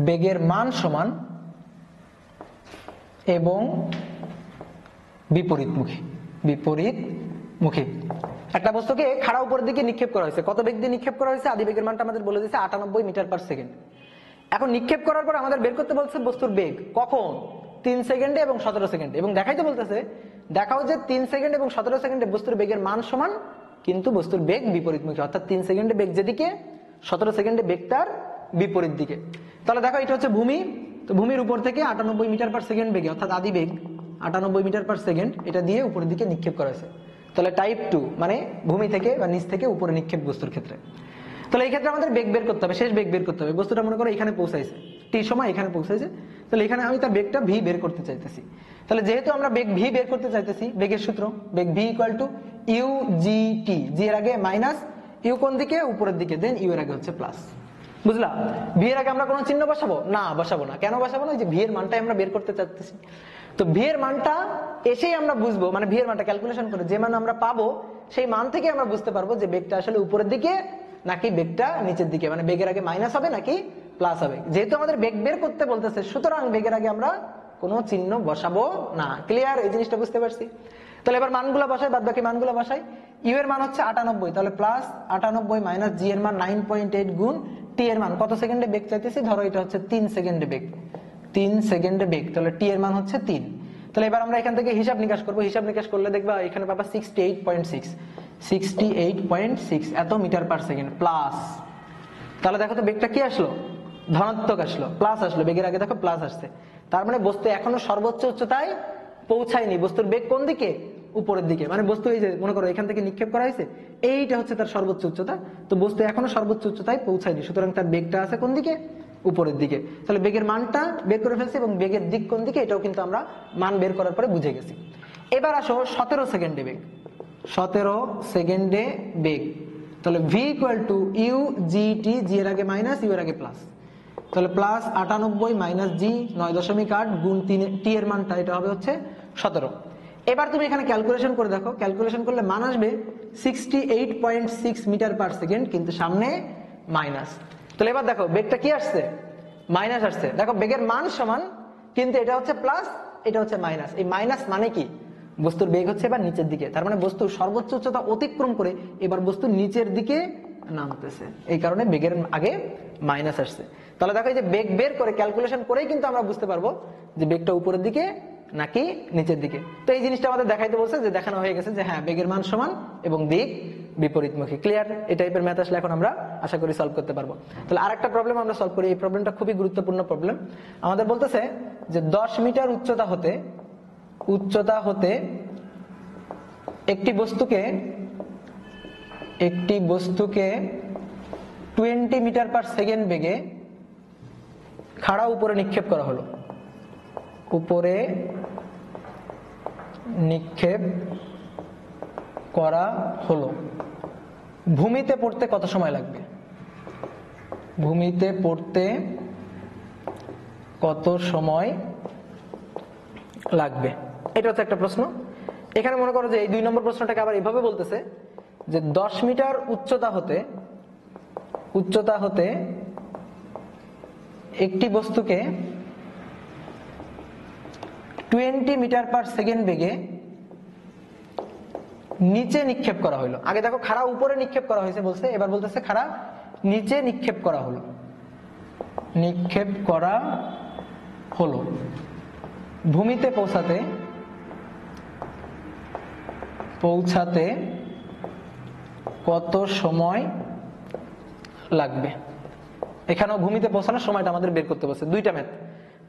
বেগের মান সমান এবং বিপরীতমুখী। একটা বস্তুকে খাড়া উপরের দিকে নিক্ষেপ করা হয়েছে। কত বেগ দিয়ে নিক্ষেপ করা হয়েছে? আদি বেগের মানটা আমাদের বলে দিয়েছে 98 মিটার পার সেকেন্ড। এখন নিক্ষেপ করার পর আমাদের বের করতে বলছে বস্তুর বেগ কখন, 3 সেকেন্ডে এবং 17 সেকেন্ডে, এবং দেখাইতে বলতেছে দেখাও যে 3 সেকেন্ড এবং 17 সেকেন্ডে বস্তুর বেগের মান সমান কিন্তু বস্তুর বেগ বিপরীতমুখী, অর্থাৎ 3 সেকেন্ডে বেগ যেদিকে, 17 সেকেন্ডে বেগ তার বিপরীত দিকে। তাহলে দেখো এটা হচ্ছে ভূমি, তো ভূমির উপর থেকে 98 মিটার পার সেকেন্ড বেগে, অর্থাৎ আদি বেগ 98 মিটার পার সেকেন্ড, এটা দিয়ে উপরের দিকে নিক্ষেপ করা হয়েছে। তাহলে টাইপ 2 মানে ভূমি থেকে বা নিচ থেকে উপরে নিক্ষেপ বস্তুর ক্ষেত্রে। তাহলে এই ক্ষেত্রে আমাদের বেগ বের করতে হবে, শেষ বেগ বের করতে হবে। বস্তুটা মনে করো এখানে পৌঁছাইছে, টি সময় এখানে পৌঁছাইছে, তাহলে এখানে আমি তার বেগটা ভি বের করতে চাইতেছি। তাহলে যেহেতু আমরা বেগ ভি বের করতে চাইতেছি, বেগের সূত্র বেগ V equal to U G T, G এর আগে মাইনাস ইউ কোন দিকে, উপরের দিকে, দেন ইউ এর আগে হচ্ছে প্লাস। বুঝলা? ভি এর আগে আমরা কোনো চিহ্ন বসাবো না? বসাবো না। কেন বসাবো না? যে ভি এর মানটাই আমরা বের করতে চাচ্ছি। তো ভি এর মানটা এসেই আমরা বুঝবো, মানে ভি এর মানটা ক্যালকুলেশন করে যে মান আমরা পাবো সেই মান থেকে আমরা বুঝতে পারবো যে বেগটা আসলে উপরের দিকে নাকি বেগটা নিচের দিকে, মানে বেগের আগে মাইনাস হবে নাকি প্লাস হবে। যেহেতু আমাদের বেগ বের করতে বলতেছে, সুতরাং বেগের আগে আমরা কোনো চিহ্ন বসাবো না। ক্লিয়ার? এই জিনিসটা বুঝতে পারছি। তাহলে এবার মানগুলো বসাই, বাদ বাকি মানগুলো বসাই। ইউ এর মান হচ্ছে 98, তাহলে প্লাস 98 মাইনাস জি এর মান 9.8 গুণ টি এর মান কত সেকেন্ডে বেগ চাইতেছি, ধরো এটা হচ্ছে 3 সেকেন্ডে বেগ, 3 সেকেন্ডে বেগ, তাহলে টি এর মান হচ্ছে 3। তাহলে এবার আমরা এখান থেকে হিসাব নিকাশ করবো। হিসাব নিকাশ করলে দেখবা এখানে পাবা 68.6 এত মিটার পার সেকেন্ড প্লাস, তাহলে দেখো তো বেগটা কি আসলো, ধনাত্মক আসলো, প্লাস আসলো। বেগের আগে দেখো প্লাস আসছে, তার মানে বস্তু এখনো সর্বোচ্চ উচ্চতায় পৌঁছায়নি। বস্তুর বেগ কোন দিকে? উপরের দিকে। মানে বস্তু এই যে মনে করো এখান থেকে নিক্ষেপ করা হয়েছে, এইটা হচ্ছে তার সর্বোচ্চ উচ্চতা। তো বস্তু এখনো সর্বোচ্চ উচ্চতায় পৌঁছায়নি, সুতরাং তার বেগটা আছে কোন দিকে? উপরের দিকে। তাহলে বেগের মানটা বের করে ফেলছি এবং বেগের দিক কোন দিকে এটাও কিন্তু আমরা মান বের করার পরে বুঝে গেছি। এবার আসো 17 সেকেন্ডে বেগ। 17 সেকেন্ডে বেগ, তাহলে V equal to U G T, G এর আগে মাইনাস, ইউ এর আগে প্লাস, তাহলে প্লাস 98 মাইনাস জি 9.8 গুণ 3, টি এর মানটা এটা হবে হচ্ছে 17। এবার তুমি এখানে ক্যালকুলেশন করে দেখো, ক্যালকুলেশন করলে মান আসবে 68.6 মিটার পার সেকেন্ড, কিন্তু সামনে মাইনাস। তাহলে এবার দেখো বেগটা কি আসছে? মাইনাস আসছে। দেখো বেগের মান সমান, কিন্তু এটা হচ্ছে প্লাস, এটা হচ্ছে মাইনাস। এই মাইনাস মানে কি? বস্তুর বেগ হচ্ছে এবার নিচের দিকে, তার মানে বস্তুর সর্বোচ্চ উচ্চতা অতিক্রম করে এবার বস্তু নিচের দিকে নামতেছে, এই কারণে বেগের আগে মাইনাস আসছে। তাহলে দেখো এই যে বেগ বের করে ক্যালকুলেশন করেই কিন্তু আমরা বুঝতে পারবো যে বেগটা উপরের দিকে নাকি নিচের দিকে। তো এই জিনিসটা আমাদের দেখাইতে বলছে, যে দেখানো হয়ে গেছে যে হ্যাঁ বেগের মান সমান এবং দিক বিপরীতমুখী। ক্লিয়ার? এই টাইপের ম্যাথ আসলে এখন আমরা আশা করি সলভ করতে পারবো। তাহলে আরেকটা প্রবলেম আমরা সলভ করি। এই প্রবলেমটা খুবই গুরুত্বপূর্ণ প্রবলেম। আমাদের বলতেছে যে 10 মিটার উচ্চতা হতে একটি বস্তুকে 20 মিটার পার সেকেন্ড বেগে খাড়া উপরে নিক্ষেপ করা হলো। উপরে নিক্ষেপ করা হলো। ভূমিতে পড়তে কত সময় লাগবে? ভূমিতে পড়তে কত সময় লাগবে, এটা হচ্ছে একটা প্রশ্ন। এখানে মনে করো যে এই 2 নম্বর প্রশ্নটাকে আবার এইভাবে বলতেছে যে 10 মিটার উচ্চতা হতে একটি বস্তুকে 20 মিটার পার সেকেন্ড বেগে নিচে নিক্ষেপ করা হলো। আগে দেখো খাড়া উপরে নিক্ষেপ করা হয়েছে বলছে, এবার বলতেছে খাড়া নিচে নিক্ষেপ করা হলো। ভূমিতে পৌঁছাতে কত সময় লাগবে? এখানেও ভূমিতে পৌঁছানোর সময়টা আমাদের বের করতে বলছে। 2টা ম্যাথ।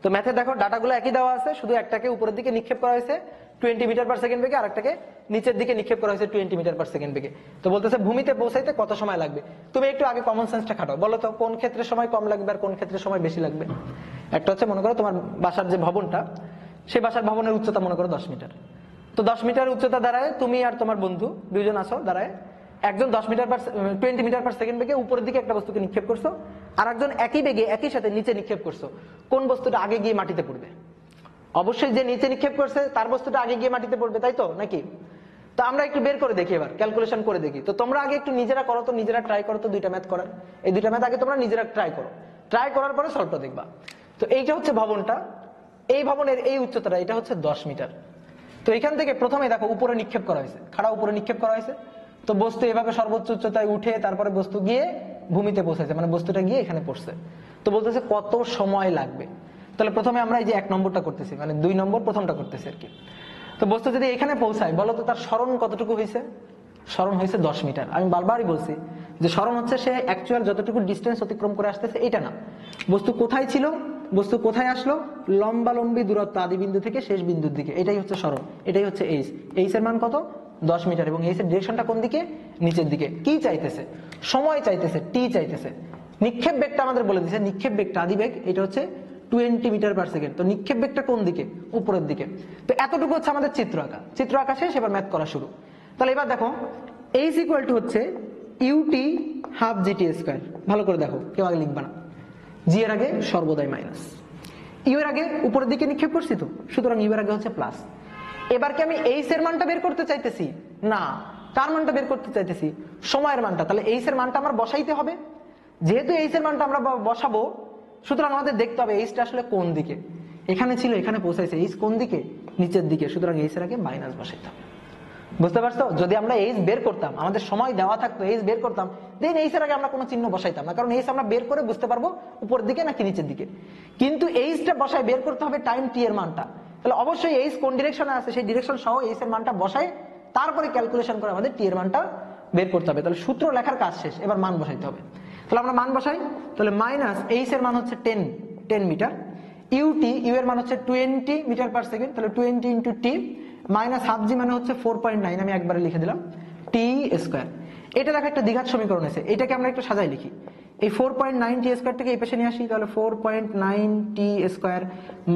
তো ম্যাথে দেখো ডাটাগুলো একই দেওয়া আছে, শুধু একটাকে উপরের দিকে নিক্ষেপ করা হয়েছে 20 মিটার পার সেকেন্ড বেগে, আর একটাকে নিচের দিকে নিক্ষেপ করা হয়েছে 20 মিটার পার সেকেন্ড বেগে। তো বলতেছে ভূমিতে পৌঁছাইতে কত সময় লাগবে। তুমি একটু আগে কমন সেন্সটা খাটাও, বলো তো কোন ক্ষেত্রে সময় কম লাগবে আর কোন ক্ষেত্রে সময় বেশি লাগবে। একটা হচ্ছে মনে করো তোমার বাসার যে ভবনটা, সেই বাসার ভবনের উচ্চতা মনে করো 10 মিটার। তো 10 মিটার উচ্চতা দাঁড়ায় তুমি আর তোমার বন্ধু 2 জন আছো, দাঁড়ায় একজন 20 মিটার পার সেকেন্ড বেগে উপরের দিকে একটা বস্তুকে নিক্ষেপ করছো, আর একজন একই বেগে একই সাথে নিচে নিক্ষেপ করছো। কোন বস্তুটা আগে গিয়ে মাটিতে পড়বে? অবশ্যই যে নিচে নিক্ষেপ করছে তার বস্তুটা আগে গিয়ে মাটিতে পড়বে, তাই তো নাকি? তো আমরা একটু বের করে দেখি, এবার ক্যালকুলেশন করে দেখি। তো তোমরা আগে একটু নিজেরা করো তো, নিজেরা ট্রাই করো তো 2টা ম্যাথ করার। এই 2টা ম্যাথ আগে তোমরা নিজেরা ট্রাই করো, ট্রাই করার পরে সলভটা দেখবা। তো এইটা হচ্ছে ভবনটা, এই ভবনের এই উচ্চতাটা এটা হচ্ছে 10 মিটার। তো এখান থেকে প্রথমে দেখো উপরে নিক্ষেপ করা হয়েছে, খাড়া উপরে নিক্ষেপ করা হয়েছে। তো বস্তু এভাবে সর্বোচ্চ উচ্চতায় উঠে তারপরে বস্তু গিয়ে ভূমিতে পৌঁছাইছে, মানে বস্তুটা গিয়ে এখানে পড়ছে। তো বলতেছে কত সময় লাগবে। তাহলে প্রথমে আমরা এই যে 1 নম্বরটা করতেছি, মানে 2 নম্বর প্রথমটা করতেছি আর কি। তো বস্তু যদি এখানে পৌঁছায়, বলো তো তার সরণ কতটুকু হয়েছে? সরণ হয়েছে 10 মিটার। আমি বারবারই বলছি যে সরণ হচ্ছে সে অ্যাকচুয়াল যতটুকু ডিস্টেন্স অতিক্রম করে আসতেছে এটা না, বস্তু কোথায় ছিল, বস্তু কোথায় আসলো, লম্বালম্বি দূরত্ব আদি বিন্দু থেকে শেষ বিন্দুর দিকে, এটাই হচ্ছে সরণ, এটাই হচ্ছে এইচ। এইচ এর মান কত? 10 মিটার। এবং এইচ এর ডিরেকশনটা কোন দিকে? নিচের দিকে। কি চাইতেছে? সময় চাইতেছে, টি চাইতেছে। নিক্ষেপ বেগটা আমাদের বলে দিয়েছে, নিক্ষেপ বেগটা আদি বেগ এটা হচ্ছে 20 মিটার পার সেকেন্ড। তো নিক্ষেপ বেগটা কোন দিকে? উপরের দিকে। তো এতটুকু হচ্ছে আমাদের চিত্র আঁকা। চিত্র আঁকা শেষ, এবার ম্যাথ করা শুরু। তাহলে এবার দেখো এইচ ইকুয়াল টু হচ্ছে ইউটি হাফ জিটি স্কোয়ার। ভালো করে দেখো, কেউ আগে লিখবা না, জি এর আগে সর্বদাই মাইনাস, ইউ এর আগে উপরের দিকে নিক্ষেপ করছি তো, সুতরাং ইউ এর আগে হচ্ছে প্লাস। এবার কি আমি এইচ এর মানটা বের করতে চাইতেছি? না, কার মানটা বের করতে চাইতেছি? সময়ের মানটা। তাহলে এইচ এর মানটা আমার বসাইতে হবে। যেহেতু এইচ এর মানটা আমরা বসাবো, সুতরাং আমাদের দেখতে হবে এইচটা আসলে কোন দিকে। এখানে ছিল, এখানে পৌঁছাইছে, এইচ কোন দিকে? নিচের দিকে, সুতরাং এইচ এর আগে মাইনাস বসাইতে হবে। বুঝতে পারছো? যদি আমরা এইচ বের করতাম, আমাদের সময় দেওয়া থাকতো, এইচ বের করতাম, দেন এইচ এর আগে আমরা কোনো চিহ্ন বসাইতাম না, কারণ এইচ আমরা বের করে বুঝতে পারবো উপরের দিকে নাকি নিচের দিকে। কিন্তু এইচটা বসায় বের করতে হবে টাইম টি এর মানটা। তাহলে অবশ্যই এইচ কোন ডিরেকশনে আছে সেই ডিরেকশন সহ এইচ এর মানটা বসায় তারপরে ক্যালকুলেশন করে আমাদের টি এর মানটা বের করতে হবে। তাহলে সূত্র লেখার কাজ শেষ, এবার মান বসাইতে হবে। তাহলে আমরা মান বসাই। তাহলে মাইনাস এইচ এর মান হচ্ছে 10 মিটার, ইউটি, ইউ এর মান হচ্ছে 20 মিটার পার সেকেন্ড, তাহলে 20 ইন্টু টি মাইনাস হাফ জি মানে হচ্ছে 4.9, আমি একবারে লিখে দিলাম, টি স্কোয়ার। এটা দেখো একটা দ্বিঘাত সমীকরণ আছে, এটাকে আমরা একটু সাজাই লিখি। এই 4.9 টি স্কোয়ার থেকে এই পাশে নিয়ে আসি, তাহলে 4.9 T square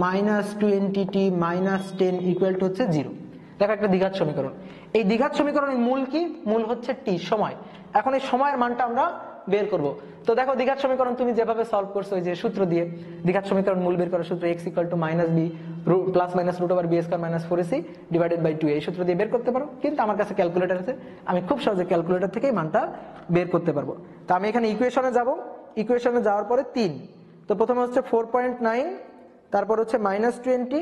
minus 20 T minus 10 equal to হচ্ছে 0। দেখো একটা দ্বিঘাত সমীকরণ। এই দ্বিঘাত সমীকরণের মূল কি? মূল হচ্ছে টি, সময়। এখন এই সময়ের মানটা আমরা বের করব। তো দেখো দ্বিঘাত সমীকরণ তুমি যেভাবে সলভ করছো, ওই যে সূত্র দিয়ে দ্বিঘাত সমীকরণ মূল বের করার সূত্র, x equal to minus B plus minus root over B square minus 4ac divided by 2, এই সূত্র দিয়ে বের করতে পারো। কিন্তু আমার কাছে ক্যালকুলেটর আছে, আমি খুব সহজে ক্যালকুলেটর থেকেই মানটা বের করতে পারবো। তো আমি এখানে ইকুয়েশনে যাব, ইকুয়েশনে যাওয়ার পরে 3, তো প্রথমে হচ্ছে 4.9, তারপর হচ্ছে মাইনাস 20,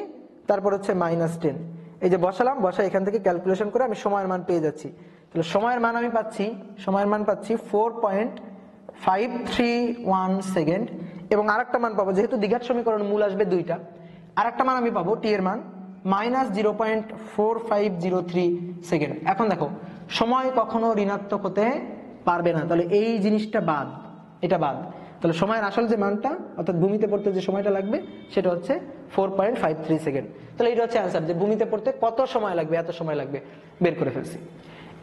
তারপর হচ্ছে মাইনাস 10, এই যে বসালাম, বসা এখান থেকে ক্যালকুলেশন করে আমি সময়ের মান পেয়ে যাচ্ছি। তাহলে সময়ের মান আমি পাচ্ছি, সময়ের মান পাচ্ছি 4.531 সেকেন্ড, এবং আরেকটা মান পাবো, যেহেতু দ্বিঘাত সমীকরণ মূল আসবে দুইটা, আরেকটা মান আমি পাবো টি এর মান মাইনাস 0.4503 সেকেন্ড। এখন দেখো সময় কখনো ঋণাত্মক হতে পারবে না, তাহলে এই জিনিসটা বাদ, এটা বাদ। তাহলে সময়ের আসল যে মানটা, অর্থাৎ ভূমিতে পড়তে যে সময়টা লাগবে, সেটা হচ্ছে 4.53 সেকেন্ড। তাহলে এটা হচ্ছে অ্যান্সার, যে ভূমিতে পড়তে কত সময় লাগবে, এত সময় লাগবে, বের করে ফেলছি।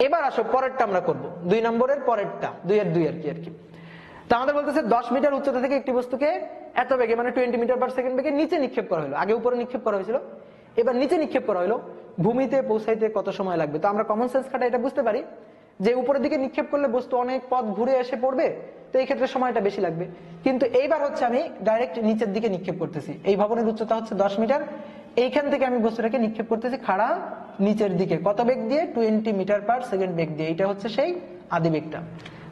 এবার আসো পরেরটা আমরা করব, 2 নম্বরের পরেরটা, 2 এর 2 আর কি। তা আমাদের বলতেছে 10 মিটার উচ্চতা থেকে একটি বস্তুকে এত বেগে, মানে 20 মিটার পার সেকেন্ড বেগে নিচে নিক্ষেপ করা হলো। আগে উপরে নিক্ষেপ করা হয়েছিল, এবার নিচে নিক্ষেপ করা হলো, ভূমিতে পৌঁছাইতে কত সময় লাগবে? তো আমরা কমন সেন্স খাটা এটা বুঝতে পারি যে উপরের দিকে নিক্ষেপ করলে বস্তু অনেক পথ ঘুরে এসে পড়বে, তো এই ক্ষেত্রে সময়টা বেশি লাগবে। কিন্তু এইবার হচ্ছে আমি ডাইরেক্ট নিচের দিকে নিক্ষেপ করতেছি, এই ভবনের উচ্চতা হচ্ছে 10 মিটার, এইখান থেকে আমি বস্তুটাকে নিক্ষেপ করতেছি খাড়া নিচের দিকে, কত বেগ দিয়ে? 20 মিটার পার সেকেন্ড বেগ দিয়ে। এটা হচ্ছে সেই আদি বেগটা।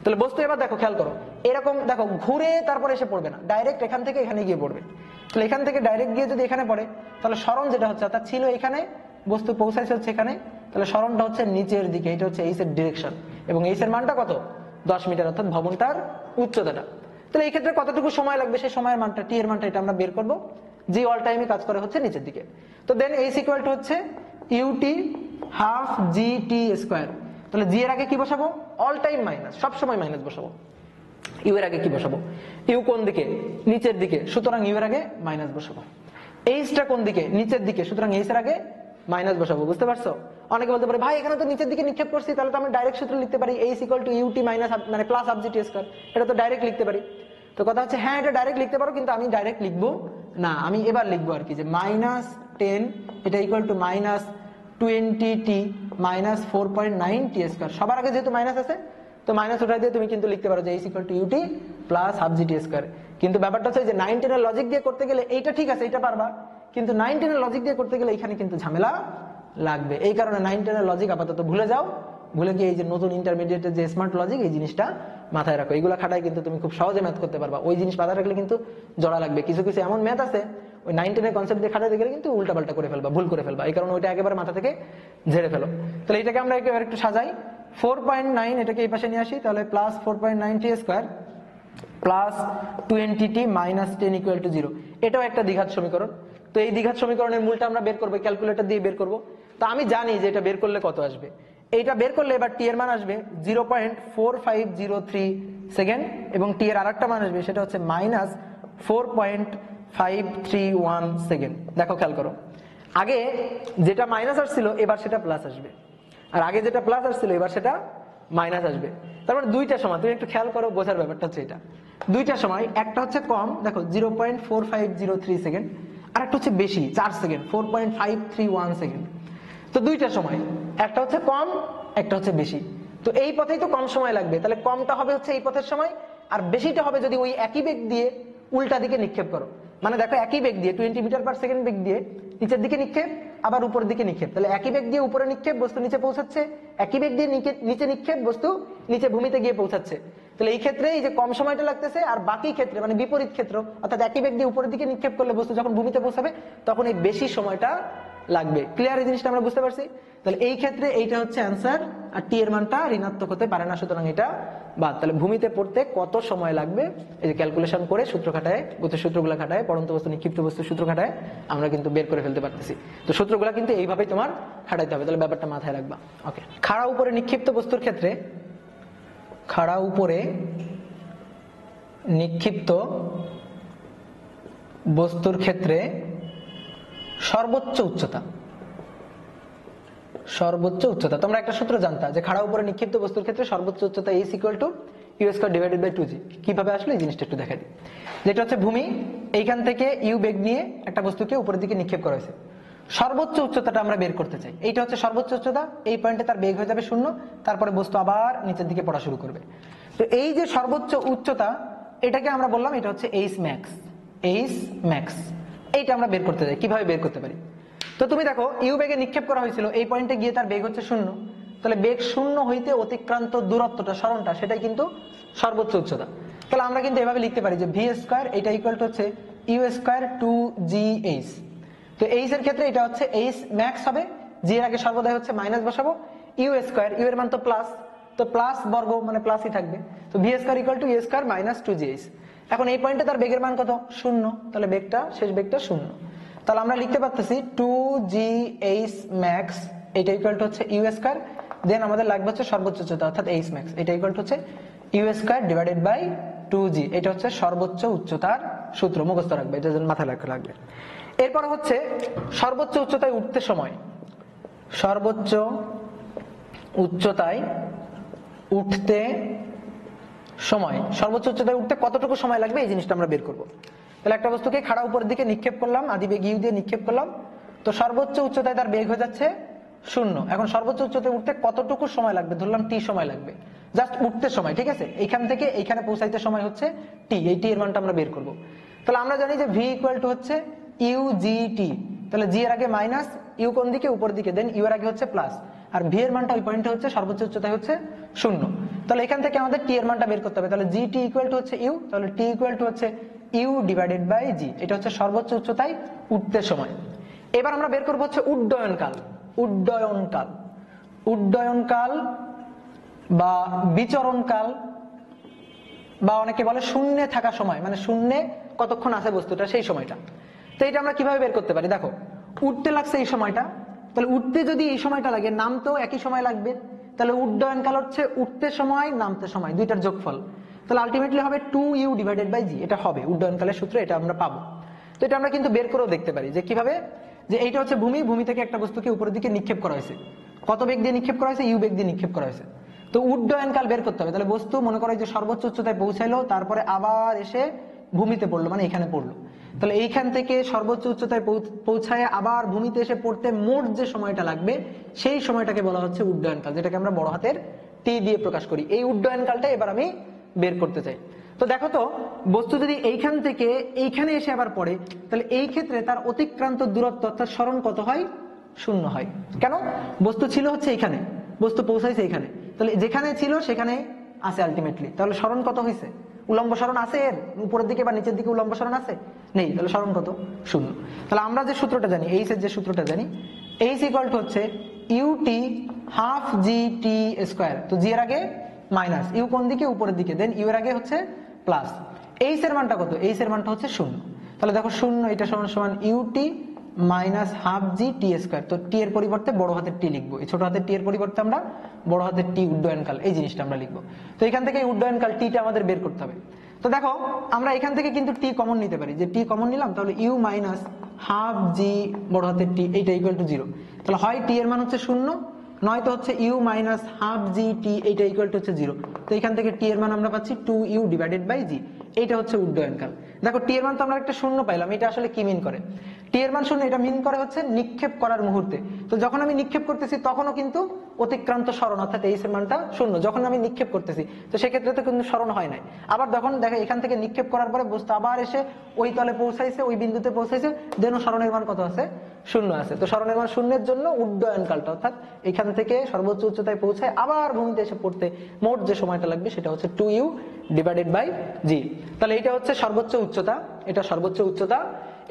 তাহলে বস্তু এবার দেখো, খেয়াল করো, এরকম দেখো ঘুরে তারপরে এসে পড়বে না, ডাইরেক্ট এখান থেকে এখানে গিয়ে পড়বে। তাহলে এখান থেকে ডাইরেক্ট গিয়ে যদি এখানে পড়ে, তাহলে সরণ যেটা হচ্ছে, অর্থাৎ ছিল এখানে, বস্তু পৌঁছাইছে হচ্ছে এখানে, তাহলে সরণটা হচ্ছে নিচের দিকে, এটা হচ্ছে এইচ এর ডিরেকশন, এবং এইচ এর মানটা কত? 10 মিটার, অর্থাৎ ভবনটার উচ্চতাটা। তাহলে এই ক্ষেত্রে কতটুকু সময় লাগবে, সেই সময়ের মানটা, টি এর মানটা, এটা আমরা বের করবো। জি অল টাইমে কাজ করে হচ্ছে নিচের দিকে, তো দেন এইচ ইকুয়াল টু হচ্ছে UT half G T square. তাহলে জি এর আগে কি বসাবো? অল টাইম মাইনাস, সবসময় মাইনাস বসাবো। ইউ এর আগে কি বসাবো? ইউ কোন দিকে? নিচের দিকে, সুতরাং ইউ এর আগে মাইনাস বসাবো। এইচটা কোন দিকে? নিচের দিকে, সুতরাং এইচ এর আগে মাইনাস বসাবো। বুঝতে পারছো? অনেকে বলতে পারে, ভাই এখানে তো নিচের দিকে নিক্ষেপ করছি, তাহলে তো আমি ডাইরেক্ট সূত্র লিখতে পারি, H equal to U T minus মানে plus half G T square, এটা তো ডাইরেক্ট লিখতে পারি। তো কথা হচ্ছে, হ্যাঁ এটা ডাইরেক্ট লিখতে পারো, কিন্তু আমি ডাইরেক্ট লিখবো না, আমি এবার লিখবো আর কি, যে মাইনাস 10 এটা equal to minus 20 T minus 4.9 T square. সবার আগে যেহেতু মাইনাস আছে, তো মাইনাস উঠাই দিয়ে তুমি কিন্তু লিখতে পারো যে H equal to UT plus half G T square. কিন্তু ব্যাপারটা হচ্ছে যে 9, 10 এর লজিক দিয়ে করতে গেলে এইটা ঠিক আছে, এটা পারবা, কিন্তু 9, 10 এর লজিক দিয়ে করতে গেলে এখানে কিন্তু ঝামেলা লাগবে। এই কারণে 9, 10 এর লজিক আপাতত ভুলে যাও, ভুলে গিয়ে এই যে নতুন ইন্টারমিডিয়েটের যে স্মার্ট লজিক, এই জিনিসটা মাথায় রাখো। এইগুলা খাটায় কিন্তু তুমি খুব সহজে ম্যাথ করতে পারবা, ওই জিনিস মাথায় রাখলে কিন্তু জড়া লাগবে। কিছু কিছু এমন ম্যাথ আছে ওই 9, 10 এর কনসেপ্ট দিয়ে খাটাতে গেলে কিন্তু উল্টাপাল্টা করে ফেলবা, ভুল করে ফেলবা, এই কারণে ওইটা একেবারে মাথা থেকে ঝেড়ে ফেলো। তাহলে এটাকে আমরা একেবারে একটু সাজাই, 4.9 এটাকে এই পাশে নিয়ে আসি, তাহলে প্লাস 4.9 টি square plus 20 T minus 10 equal two 0। এটাও একটা দ্বিঘাত সমীকরণ। তো এই দ্বিঘাত সমীকরণের মূলটা আমরা বের করবো, ক্যালকুলেটর দিয়ে বের করবো। তো আমি জানি যে এটা বের করলে কত আসবে, এইটা বের করলে এবার টি এর মান আসবে 0.4503 সেকেন্ড, এবং টি এর আরেকটা মান আসবে, সেটা হচ্ছে মাইনাস 4.531 সেকেন্ড। দেখো খেয়াল করো, আগে যেটা মাইনাস আসছিল এবার সেটা প্লাস আসবে, আর আগে যেটা প্লাস আসছিল এবার সেটা মাইনাস আসবে। তারপর দুইটা সময়, তুমি একটু খেয়াল করো, বোঝার ব্যাপারটা হচ্ছে এটা, দুইটা সময়, একটা হচ্ছে কম, দেখো 0.4503 সেকেন্ড, আর একটা হচ্ছে বেশি 4 সেকেন্ড, 4.531 সেকেন্ড। তো দুইটা সময়, একটা হচ্ছে কম, একটা হচ্ছে বেশি। তো এই পথেই তো কম সময় লাগবে, তাহলে কমটা হবে হচ্ছে এই পথের সময়, আর বেশিটা হবে যদি ওই একই বেগ দিয়ে উল্টা দিকে নিক্ষেপ করো। মানে দেখো একই বেগ দিয়ে 20 মিটার পার সেকেন্ড বেগ দিয়ে নিচের দিকে নিক্ষেপ, আবার উপরের দিকে নিক্ষেপ, তাহলে একই বেগ দিয়ে উপরে নিক্ষেপ, বস্তু নিচে পৌঁছাচ্ছে, একই বেগ দিয়ে নিচে নিক্ষেপ, বস্তু নিচে ভূমিতে গিয়ে পৌঁছাচ্ছে। তাহলে এই ক্ষেত্রে এই যে কম সময়টা লাগতেছে, আর বাকি ক্ষেত্রে মানে বিপরীত ক্ষেত্র, অর্থাৎ একই বেগ দিয়ে উপরের দিকে নিক্ষেপ করলে বস্তু যখন ভূমিতে পৌঁছাবে তখন এই বেশি সময়টা লাগবে। ক্লিয়ার এই জিনিসটা আমরা বুঝতে পারছি? তাহলে এই ক্ষেত্রে এইটা হচ্ছে অ্যান্সার, আর টি এর মানটা ঋণাত্মক হতে পারে না, সুতরাং এটা বাদ। তাহলে ভূমিতে পড়তে কত সময় লাগবে এই যে ক্যালকুলেশন করে সূত্র খাটায়, গতির সূত্রগুলো খাটায়, পড়ন্ত বস্তু নিক্ষিপ্ত বস্তুর সূত্র খাটায় আমরা কিন্তু বের করে ফেলতে পারতেছি। তো সূত্রগুলো কিন্তু এইভাবেই তোমার খাটাইতে হবে, তাহলে ব্যাপারটা মাথায় রাখবা। ওকে, খাড়া উপরে নিক্ষিপ্ত বস্তুর ক্ষেত্রে, খাড়া উপরে নিক্ষিপ্ত বস্তুর ক্ষেত্রে সর্বোচ্চ উচ্চতা, সর্বোচ্চ উচ্চতা তোমরা একটা সূত্র জানতা যে খাড়া উপরে নিক্ষিপ্ত বস্তুর ক্ষেত্রে সর্বোচ্চ উচ্চতা is equal to u square divided by 2g। কিভাবে আসলে এই জিনিসটা একটু দেখাই দিই। যেটা হচ্ছে ভূমি, এইখান থেকে u বেগ নিয়ে একটা বস্তুকে উপরের দিকে নিক্ষেপ করা হয়েছে, সর্বোচ্চ উচ্চতাটা আমরা বের করতে চাই। এইটা হচ্ছে সর্বোচ্চ উচ্চতা, এই পয়েন্টে তার বেগ হয়ে যাবে 0, তারপরে বস্তু আবার নিচের দিকে পড়া শুরু করবে। তো এই যে সর্বোচ্চ উচ্চতা, এটাকে আমরা বললাম এটা হচ্ছে h max, h max। এইটা আমরা বের করতে চাই, কিভাবে বের করতে পারি? তো তুমি দেখো ইউ বেগে নিক্ষেপ করা হয়েছিল, এই পয়েন্টে গিয়ে তার বেগ হচ্ছে 0, তাহলে বেগ 0 হইতে অতিক্রান্ত দূরত্বটা, সরণটা, সেটাই কিন্তু সর্বোচ্চ উচ্চতা। তাহলে আমরা কিন্তু এভাবে লিখতে পারি যে ভি স্কয়ার এটা ইকুয়াল টু হচ্ছে ইউ স্কয়ার 2gh। তো এইচ এর ক্ষেত্রে এটা হচ্ছে এইচ ম্যাক্স হবে, জি এর আগে সর্বদাই হচ্ছে মাইনাস বসাবো, ইউ স্কয়ার, ইউ এর মান তো প্লাস, তো প্লাস বর্গ মানে প্লাসই থাকবে, তো V square equal to U square minus 2gh। এখন এই পয়েন্টে তার বেগের মান কত? 0, তাহলে বেগটা, শেষ বেগটা 0। তাহলে আমরা লিখতে পারতেছি 2gh max এটা ইকুয়াল টু হচ্ছে ইউ স্কয়ার, দেন আমাদের লাগবে হচ্ছে সর্বোচ্চ উচ্চতা অর্থাৎ h max, এটা ইকুয়াল টু হচ্ছে U square divided by 2g। এটা হচ্ছে সর্বোচ্চ উচ্চতার সূত্র, মুখস্থ রাখবে, এটা যেন মাথায় রাখা লাগবে। এরপর হচ্ছে সর্বোচ্চ উচ্চতায় উঠতে সময়, সর্বোচ্চ উচ্চতায় উঠতে সময়, সর্বোচ্চ উচ্চতায় উঠতে কতটুকু সময় লাগবে এই জিনিসটা আমরা বের করবো। তাহলে একটা বস্তুকে খাড়া উপরের দিকে নিক্ষেপ করলাম, আদি বেগ ইউ দিয়ে নিক্ষেপ করলাম, তো সর্বোচ্চ উচ্চতায় তার বেগ হয়ে যাচ্ছে 0। এখন সর্বোচ্চ উচ্চতায় উঠতে কতটুকু সময় লাগবে? ধরলাম টি সময় লাগবে, জাস্ট উঠতে সময়, ঠিক আছে? এইখান থেকে এইখানে পৌঁছাইতে সময় হচ্ছে টি, এই টি এর মানটা আমরা বের করব। তাহলে আমরা জানি যে ভি ইকুয়াল টু হচ্ছে ইউ জি টি, তাহলে জি এর আগে মাইনাস, ইউ কোন দিকে? উপরের দিকে, দেন ইউ এর আগে হচ্ছে প্লাস, আর ভি এর মানটা ওই পয়েন্টে হচ্ছে সর্বোচ্চ উচ্চতায় হচ্ছে 0। তাহলে এখান থেকে আমাদের টি এর মানটা বের করতে হবে, তাহলে জি টি ইকুয়াল টু হচ্ছে ইউ, তাহলে টি ইকুয়াল টু হচ্ছে ইউ ডিভাইডেড বাই জি, এটা হচ্ছে সর্বোচ্চ উচ্চতায় উঠতে সময়। এবার আমরা বের করবো হচ্ছে উড্ডয়নকাল, উড্ডয়নকাল, উড্ডয়নকাল বা বিচরণকাল, বা অনেকে বলে শূন্যে থাকা সময়, মানে শূন্যে কতক্ষণ আছে বস্তুটা সেই সময়টা। তো এটা আমরা কিভাবে বের করতে পারি? দেখো উঠতে লাগছে এই সময়টা, তাহলে উঠতে যদি এই সময়টা লাগে, নামতেও একই সময় লাগবে, তাহলে উড্ডয়নকাল হচ্ছে উঠতে সময় নামতে সময় দুইটার যোগফল, তাহলে আলটিমেটলি হবে 2u ডিভাইডেড বাই জি, এটা হবে উড্ডয়নকালের সূত্র, এটা আমরা পাবো। তো এটা আমরা কিন্তু বের করেও দেখতে পারি যে কিভাবে, যে এইটা হচ্ছে ভূমি, ভূমি থেকে একটা বস্তুকে উপরের দিকে নিক্ষেপ করা হয়েছে, কত বেগ দিয়ে নিক্ষেপ করা হয়েছে? ইউ বেগ দিয়ে নিক্ষেপ করা হয়েছে। তো উড্ডয়নকাল বের করতে হবে, তাহলে বস্তু মনে করো যে সর্বোচ্চ উচ্চতায় পৌঁছাইলো, তারপরে আবার এসে ভূমিতে পড়লো, মানে এখানে পড়লো, তাহলে এইখান থেকে সর্বোচ্চ উচ্চতায় পৌঁছায় আবার ভূমিতে এসে পড়তে মোট যে সময়টা লাগবে সেই সময়টাকে বলা হচ্ছে উড্ডয়নকাল, যেটাকে আমরা বড় হাতের টি দিয়ে প্রকাশ করি। এই উড্ডয়নকালটা এবার আমি বের করতে চাই। তো দেখো তো বস্তু যদি এইখান থেকে এইখানে এসে আবার পড়ে, তাহলে এই ক্ষেত্রে তার অতিক্রান্ত দূরত্ব অর্থাৎ সরণ কত হয়? 0 হয়। কেন? বস্তু ছিল হচ্ছে এইখানে, বস্তু পৌঁছাইছে এইখানে, তাহলে যেখানে ছিল সেখানে আছে আলটিমেটলি, তাহলে সরণ কত হয়েছে? উলম্ব সরণ আছে এর উপরের দিকে বা নিচের দিকে উলম্ব সরণ আছে? নেই, তাহলে সরণ কত? 0। তাহলে আমরা যে সূত্রটা জানি, এইচ এর যে সূত্রটা জানি, এইচ ইকুয়াল টু হচ্ছে UT half G T square, তো জি এর আগে মাইনাস, ইউ কোন দিকে? উপরের দিকে, দেন ইউ এর আগে হচ্ছে প্লাস, এইচ এর মানটা কত? এইচ এর মানটা হচ্ছে 0। তাহলে দেখো 0 এটা সমান সমান UT minus half G T square, তো টি এর পরিবর্তে বড় হাতের টি লিখবো, এই ছোট হাতের টি এর পরিবর্তে আমরা বড় হাতের টি উড্ডয়নকাল এই জিনিসটা আমরা লিখবো। তো এখান থেকে উড্ডয়নকাল টিটা আমাদের বের করতে হবে। তো দেখো আমরা এখান থেকে কিন্তু টি কমন নিতে পারি, যে টি কমন নিলাম, তাহলে ইউ মাইনাস হাফ জি বড় হাতের টি, এইটা ইকুয়াল টু 0। তাহলে হয় টি এর মান হচ্ছে 0, নয়তো হচ্ছে ইউ মাইনাস হাফ জি টি, এইটা ইকুয়াল টু হচ্ছে 0। তো এখান থেকে টি এর মান আমরা পাচ্ছি 2u ডিভাইডেড বাই জি, এইটা হচ্ছে উড্ডয়নকাল। দেখো টি এর মান তো আমরা একটা 0 পাইলাম, এটা আসলে কি মিন করে? টি এর মান 0 এটা মিন করে হচ্ছে নিক্ষেপ করার মুহূর্তে। তো যখন আমি নিক্ষেপ করতেছি তখনও কিন্তু অতিক্রান্ত সরণ অর্থাৎ এইচ এর মানটা 0 যখন আমি নিক্ষেপ করতেছি, তো সেক্ষেত্রে তো কিন্তু সরণ হয় নাই। আবার যখন দেখো এখান থেকে নিক্ষেপ করার পরে বস্তু আবার এসে ওই তলে পৌঁছাইছে, ওই বিন্দুতে পৌঁছাইছে, দেন সরণের মান কত আছে? 0 আছে। তো সরণের মান 0 এর জন্য উড্ডয়ন কালটা অর্থাৎ এখান থেকে সর্বোচ্চ উচ্চতায় পৌঁছায় আবার ভূমিতে এসে পড়তে মোট যে সময়টা লাগবে সেটা হচ্ছে 2u ডিভাইডেড বাই জি। তাহলে এটা হচ্ছে সর্বোচ্চ উচ্চতা, এটা সর্বোচ্চ উচ্চতা,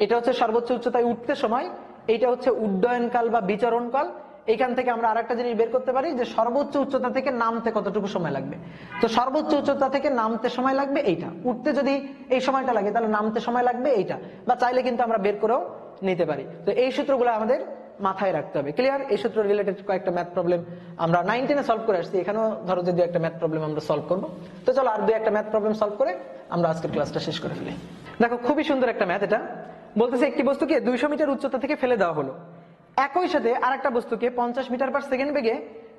এটা হচ্ছে সর্বোচ্চ উচ্চতায় উঠতে সময়, এইটা হচ্ছে উড্ডয়ন কাল বা বিচরণ কাল। এখান থেকে আমরা আরেকটা জিনিস বের করতে পারি যে সর্বোচ্চ উচ্চতা থেকে নামতে কতটুকু সময় লাগবে। তো সর্বোচ্চ উচ্চতা থেকে নামতে সময় লাগবে এইটা, উঠতে যদি এই সময়টা লাগে তাহলে নামতে সময় লাগবে এইটা, বা চাইলে কিন্তু আমরা বের করেও নিতে পারি। তো এই সূত্রগুলো আমাদের মাথায় রাখতে হবে। ক্লিয়ার? এই সূত্র রিলেটেড কয়েকটা ম্যাথ প্রবলেম আমরা 19-এ সলভ করে আসছি, এখানেও ধরো যে 2-একটা ম্যাথ প্রবলেম আমরা সলভ করবো। তো চলো আর 2-একটা ম্যাথ প্রবলেম সলভ করে আমরা আজকের ক্লাসটা শেষ করে ফেলি। দেখো খুবই সুন্দর একটা ম্যাথ এটা। বলতেছে একটি বস্তুকে 200 মিটার উচ্চতা থেকে ফেলে দেওয়া হলো, একই সাথে আরেকটা বস্তুকে 50 মিটার পার সেকেন্ড বেগে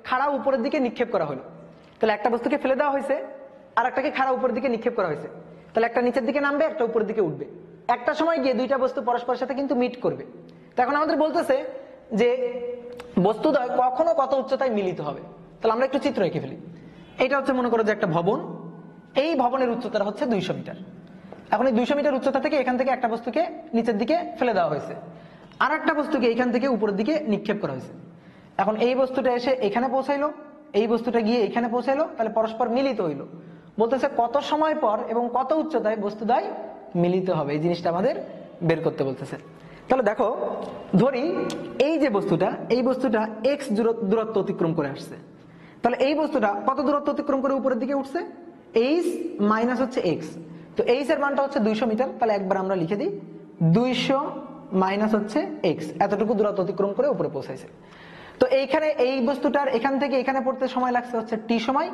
খাড়া উপরের দিকে নিক্ষেপ করা হলো। তাহলে একটা বস্তুকে ফেলে দেওয়া হয়েছে, আর একটাকে খাড়া উপরের দিকে নিক্ষেপ করা হয়েছে। তাহলে একটা নিচের দিকে নামবে, একটা উপরের দিকে উঠবে। একটা সময় গিয়ে দুইটা বস্তু পরস্পরের সাথে কিন্তু মিট করবে। তো এখন আমাদের বলতেছে যে বস্তুদ্বয় কখনো কত উচ্চতায় মিলিত হবে। তাহলে আমরা একটু চিত্র এঁকে ফেলি। এটা হচ্ছে মনে করো যে একটা ভবন, এই ভবনের উচ্চতা হচ্ছে 200 মিটার। এখন এই 200 মিটার উচ্চতা থেকে এখান থেকে একটা বস্তুকে নিচের দিকে ফেলে দেওয়া হয়েছে, আর একটা বস্তুকে এখান থেকে উপরের দিকে নিক্ষেপ করা হয়েছে। এখন এই বস্তুটা এসে এখানে পৌঁছাইলো, এই বস্তুটা গিয়ে এখানে পৌঁছাইলো, তাহলে পরস্পর মিলিত হইলো। বলতেছে কত সময় পর এবং কত উচ্চতায় বস্তুদ্বয় মিলিত হবে, এই জিনিসটা আমাদের বের করতে বলতেছে। তাহলে দেখো ধরি এই যে বস্তুটা, এই বস্তুটা এক্স দূরত্ব অতিক্রম করে আসছে। তাহলে এই বস্তুটা কত দূরত্ব অতিক্রম করে উপরের দিকে উঠছে? এইচ মাইনাস হচ্ছে এক্স। তো এইচ এর মানটা হচ্ছে 200 মিটার। তাহলে একবার আমরা লিখে দিই 200 মাইনাস হচ্ছে এক্স, এতটুকু দূরত্ব অতিক্রম করে উপরে পৌঁছাইছে। তো এইখানে এই বস্তুটার এখান থেকে এখানে পড়তে সময় লাগছে হচ্ছে টি সময়,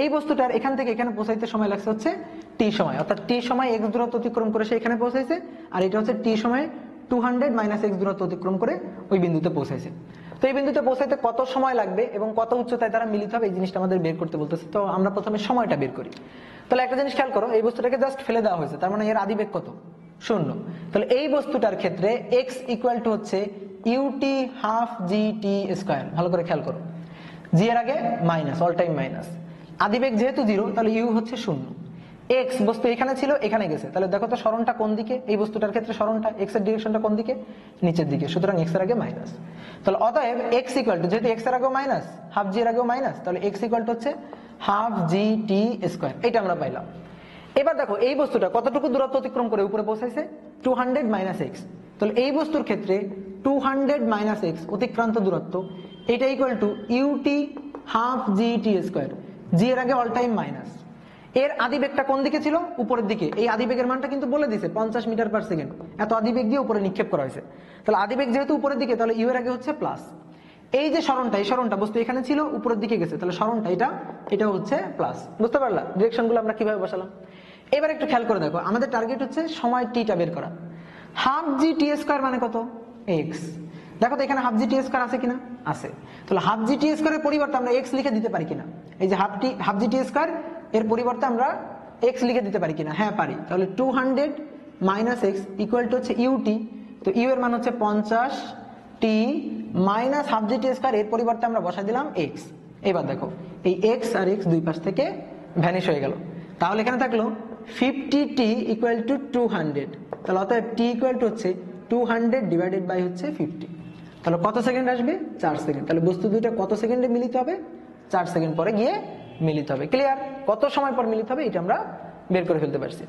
এই বস্তুটার এখান থেকে এখানে পৌঁছাইতে সময় লাগছে হচ্ছে টি সময়, অর্থাৎ টি সময় এক্স দূরত্ব অতিক্রম করে সে এখানে পৌঁছাইছে, আর এটা হচ্ছে টি সময় 200 মাইনাস এক্স দূরত্ব অতিক্রম করে ওই বিন্দুতে পৌঁছাইছে। তো এই বিন্দুতে পৌঁছাইতে কত সময় লাগবে এবং কত উচ্চতায় তারা মিলিত হবে, এই জিনিসটা আমাদের বের করতে বলতেছে। তো আমরা প্রথমে সময়টা বের করি। তাহলে একটা জিনিস খেয়াল করো, এই বস্তুটাকে জাস্ট ফেলে দেওয়া হয়েছে, তার মানে এর আদিবেগ কত? 0। তাহলে এই বস্তুটার ক্ষেত্রে এক্স ইকুয়াল টু হচ্ছে UT half G T square. ভালো করে খেয়াল করো, জি এর আগে মাইনাস, অল টাইম মাইনাস। আদিবেগ যেহেতু 0 তাহলে ইউ হচ্ছে 0। এক্স বস্তু এখানে ছিল, এখানে গেছে, তাহলে দেখো তো সরণটা কোন দিকে? এই বস্তুটার ক্ষেত্রে সরণটা এক্স এর ডিরেকশনটা কোন দিকে? নিচের দিকে, সুতরাং এক্স এর আগে মাইনাস। তাহলে অতএব এক্স ইকুয়াল টু, যেহেতু এক্স এর আগেও মাইনাস, হাফ জি এর আগেও মাইনাস, তাহলে এক্স ইকুয়াল টু হচ্ছে হাফ জি টি স্কোয়ার। এটা আমরা পাইলাম। এবার দেখো এই বস্তুটা কতটুকু দূরত্ব অতিক্রম করে উপরে পৌঁছাইছে? 200 মাইনাস এক্স। তাহলে এই বস্তুর ক্ষেত্রে 200 মাইনাস এক্স অতিক্রান্ত দূরত্ব, এটা equal to UT half G T square. G এর আগে অল টাইম মাইনাস। এর আদিবেগটা কোন দিকে ছিল? উপরের দিকে। এই আদিবেগের মানটা কিন্তু বলে দিছে 50 মিটার পার সেকেন্ড, এত আদিবেগ দিয়ে উপরে নিক্ষেপ করা হয়েছে। তাহলে আদিবেগ যেহেতু উপরের দিকে, তাহলে ইউ এর আগে হচ্ছে প্লাস। এই যে সরণটা, এই সরণটা বস্তু এখানে ছিল, উপরের দিকে গেছে, তাহলে সরণটা এটা হচ্ছে প্লাস। বুঝতে পারলা ডিরেকশন গুলো আমরা কিভাবে বসালাম? এবার একটু খেয়াল করে দেখো, আমাদের টার্গেট হচ্ছে সময় টিটা বের করা। হাফ জি টি স্কোয়ার মানে কত? এক্স। দেখো তো এখানে হাফ জি টি স্কোয়ার আছে কিনা? আছে। তাহলে হাফ জি টি স্কোয়ারের পরিবর্তে আমরা এক্স লিখে দিতে পারি কিনা? এই যে হাফ জি টি স্কোয়ার এর পরিবর্তে আমরা এক্স লিখে দিতে পারি কিনা? হ্যাঁ পারি। তাহলে 200 মাইনাস এক্স ইকুয়াল টু হচ্ছে ইউটি। তো ইউ এর মান হচ্ছে 50 টি minus half G T square, এর পরিবর্তে আমরা বসাই দিলাম এক্স। এবার দেখো এই এক্স আর এক্স দুই পাশ থেকে ভ্যানিশ হয়ে গেল। তাহলে এখানে থাকলো 50t ইকুয়াল টু 200। তাহলে অতএব টি ইকুয়াল টু হচ্ছে 200 ডিভাইডেড বাই হচ্ছে 50। তাহলে কত সেকেন্ড আসবে? 4 সেকেন্ড। তাহলে বস্তু দুইটা কত সেকেন্ডে মিলিত হবে? 4 সেকেন্ড পরে গিয়ে মিলিত হবে। ক্লিয়ার? কত সময় পর মিলিত হবে এটা আমরা বের করে ফেলতে পারছি।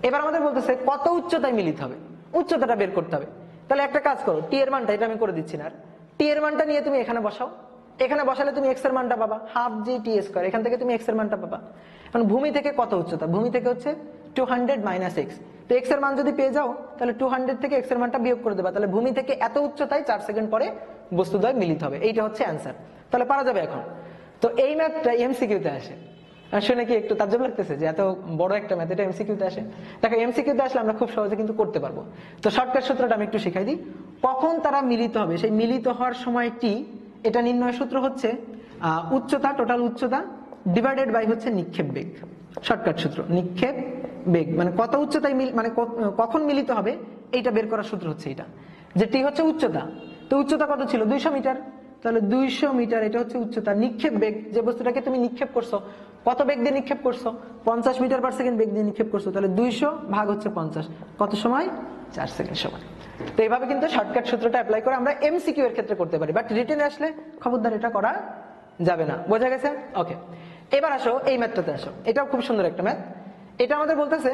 এবার আমাদের বলতেছে কত উচ্চতায় মিলিত হবে, উচ্চতাটা বের করতে হবে। তাহলে একটা কাজ করো, টি এর মানটা, এটা আমি করে দিচ্ছি না, টি এর মানটা নিয়ে তুমি এখানে বসাও। এখানে বসালে তুমি এক্স এর মানটা পাবা হাফ জি টি স্কোয়ার, এখান থেকে তুমি এক্স এর মানটা পাবা। এখন ভূমি থেকে কত উচ্চতা? ভূমি থেকে হচ্ছে 200 মাইনাস এক্স। তো এক্স এর মান যদি পেয়ে যাও তাহলে 200 থেকে এক্স এর মানটা বিয়োগ করে দেবা। তাহলে ভূমি থেকে এত উচ্চতায় 4 সেকেন্ড পরে বস্তুদ্বয় মিলিত হবে। এইটা হচ্ছে অ্যান্সার। তাহলে পারা যাবে এখন। তো এই ম্যাথটা এমসিকিউতে আসে, শুনে কি একটু তাজ্জব লাগতেছে যে এত বড় একটা ম্যাথ এটা এমসিকিউতে আসে? দেখো এমসিকিউতে আসলে আমরা খুব সহজে কিন্তু করতে পারবো। তো শর্টকাট সূত্রটা আমি একটু শিখাই দিই। কখন তারা মিলিত হবে, সেই মিলিত হওয়ার সময় টি, এটা নির্ণয় সূত্র হচ্ছে উচ্চতা, টোটাল উচ্চতা ডিভাইডেড বাই হচ্ছে নিক্ষেপ বেগ। শর্টকাট সূত্র, নিক্ষেপ বেগ মানে কত উচ্চতায় মানে কখন মিলিত হবে এইটা বের করার সূত্র হচ্ছে এটা। যে টি হচ্ছে উচ্চতা, তো উচ্চতা কত ছিল 200 মিটার, তাহলে 200 মিটার এটা হচ্ছে উচ্চতা। নিক্ষেপ বেগ, যে বস্তুটাকে তুমি নিক্ষেপ করছো কত বেগ দিয়ে নিক্ষেপ করছো, 50 মিটার পার সেকেন্ড বেগ দিয়ে নিক্ষেপ করছো, তাহলে 200 ভাগ হচ্ছে 50, কত সময়, 4 সেকেন্ড সময়। তো এইভাবে কিন্তু শর্টকাট সূত্রটা অ্যাপ্লাই করে আমরা এমসিকিউ এর ক্ষেত্রে করতে পারি, বাট রিটেনে আসলে খবরদার এটা করা যাবে না, বোঝা গেছে? ওকে, এবার আসো এই ম্যাথটাতে আসো, এটাও খুব সুন্দর একটা ম্যাথ। এটা আমাদের বলতেছে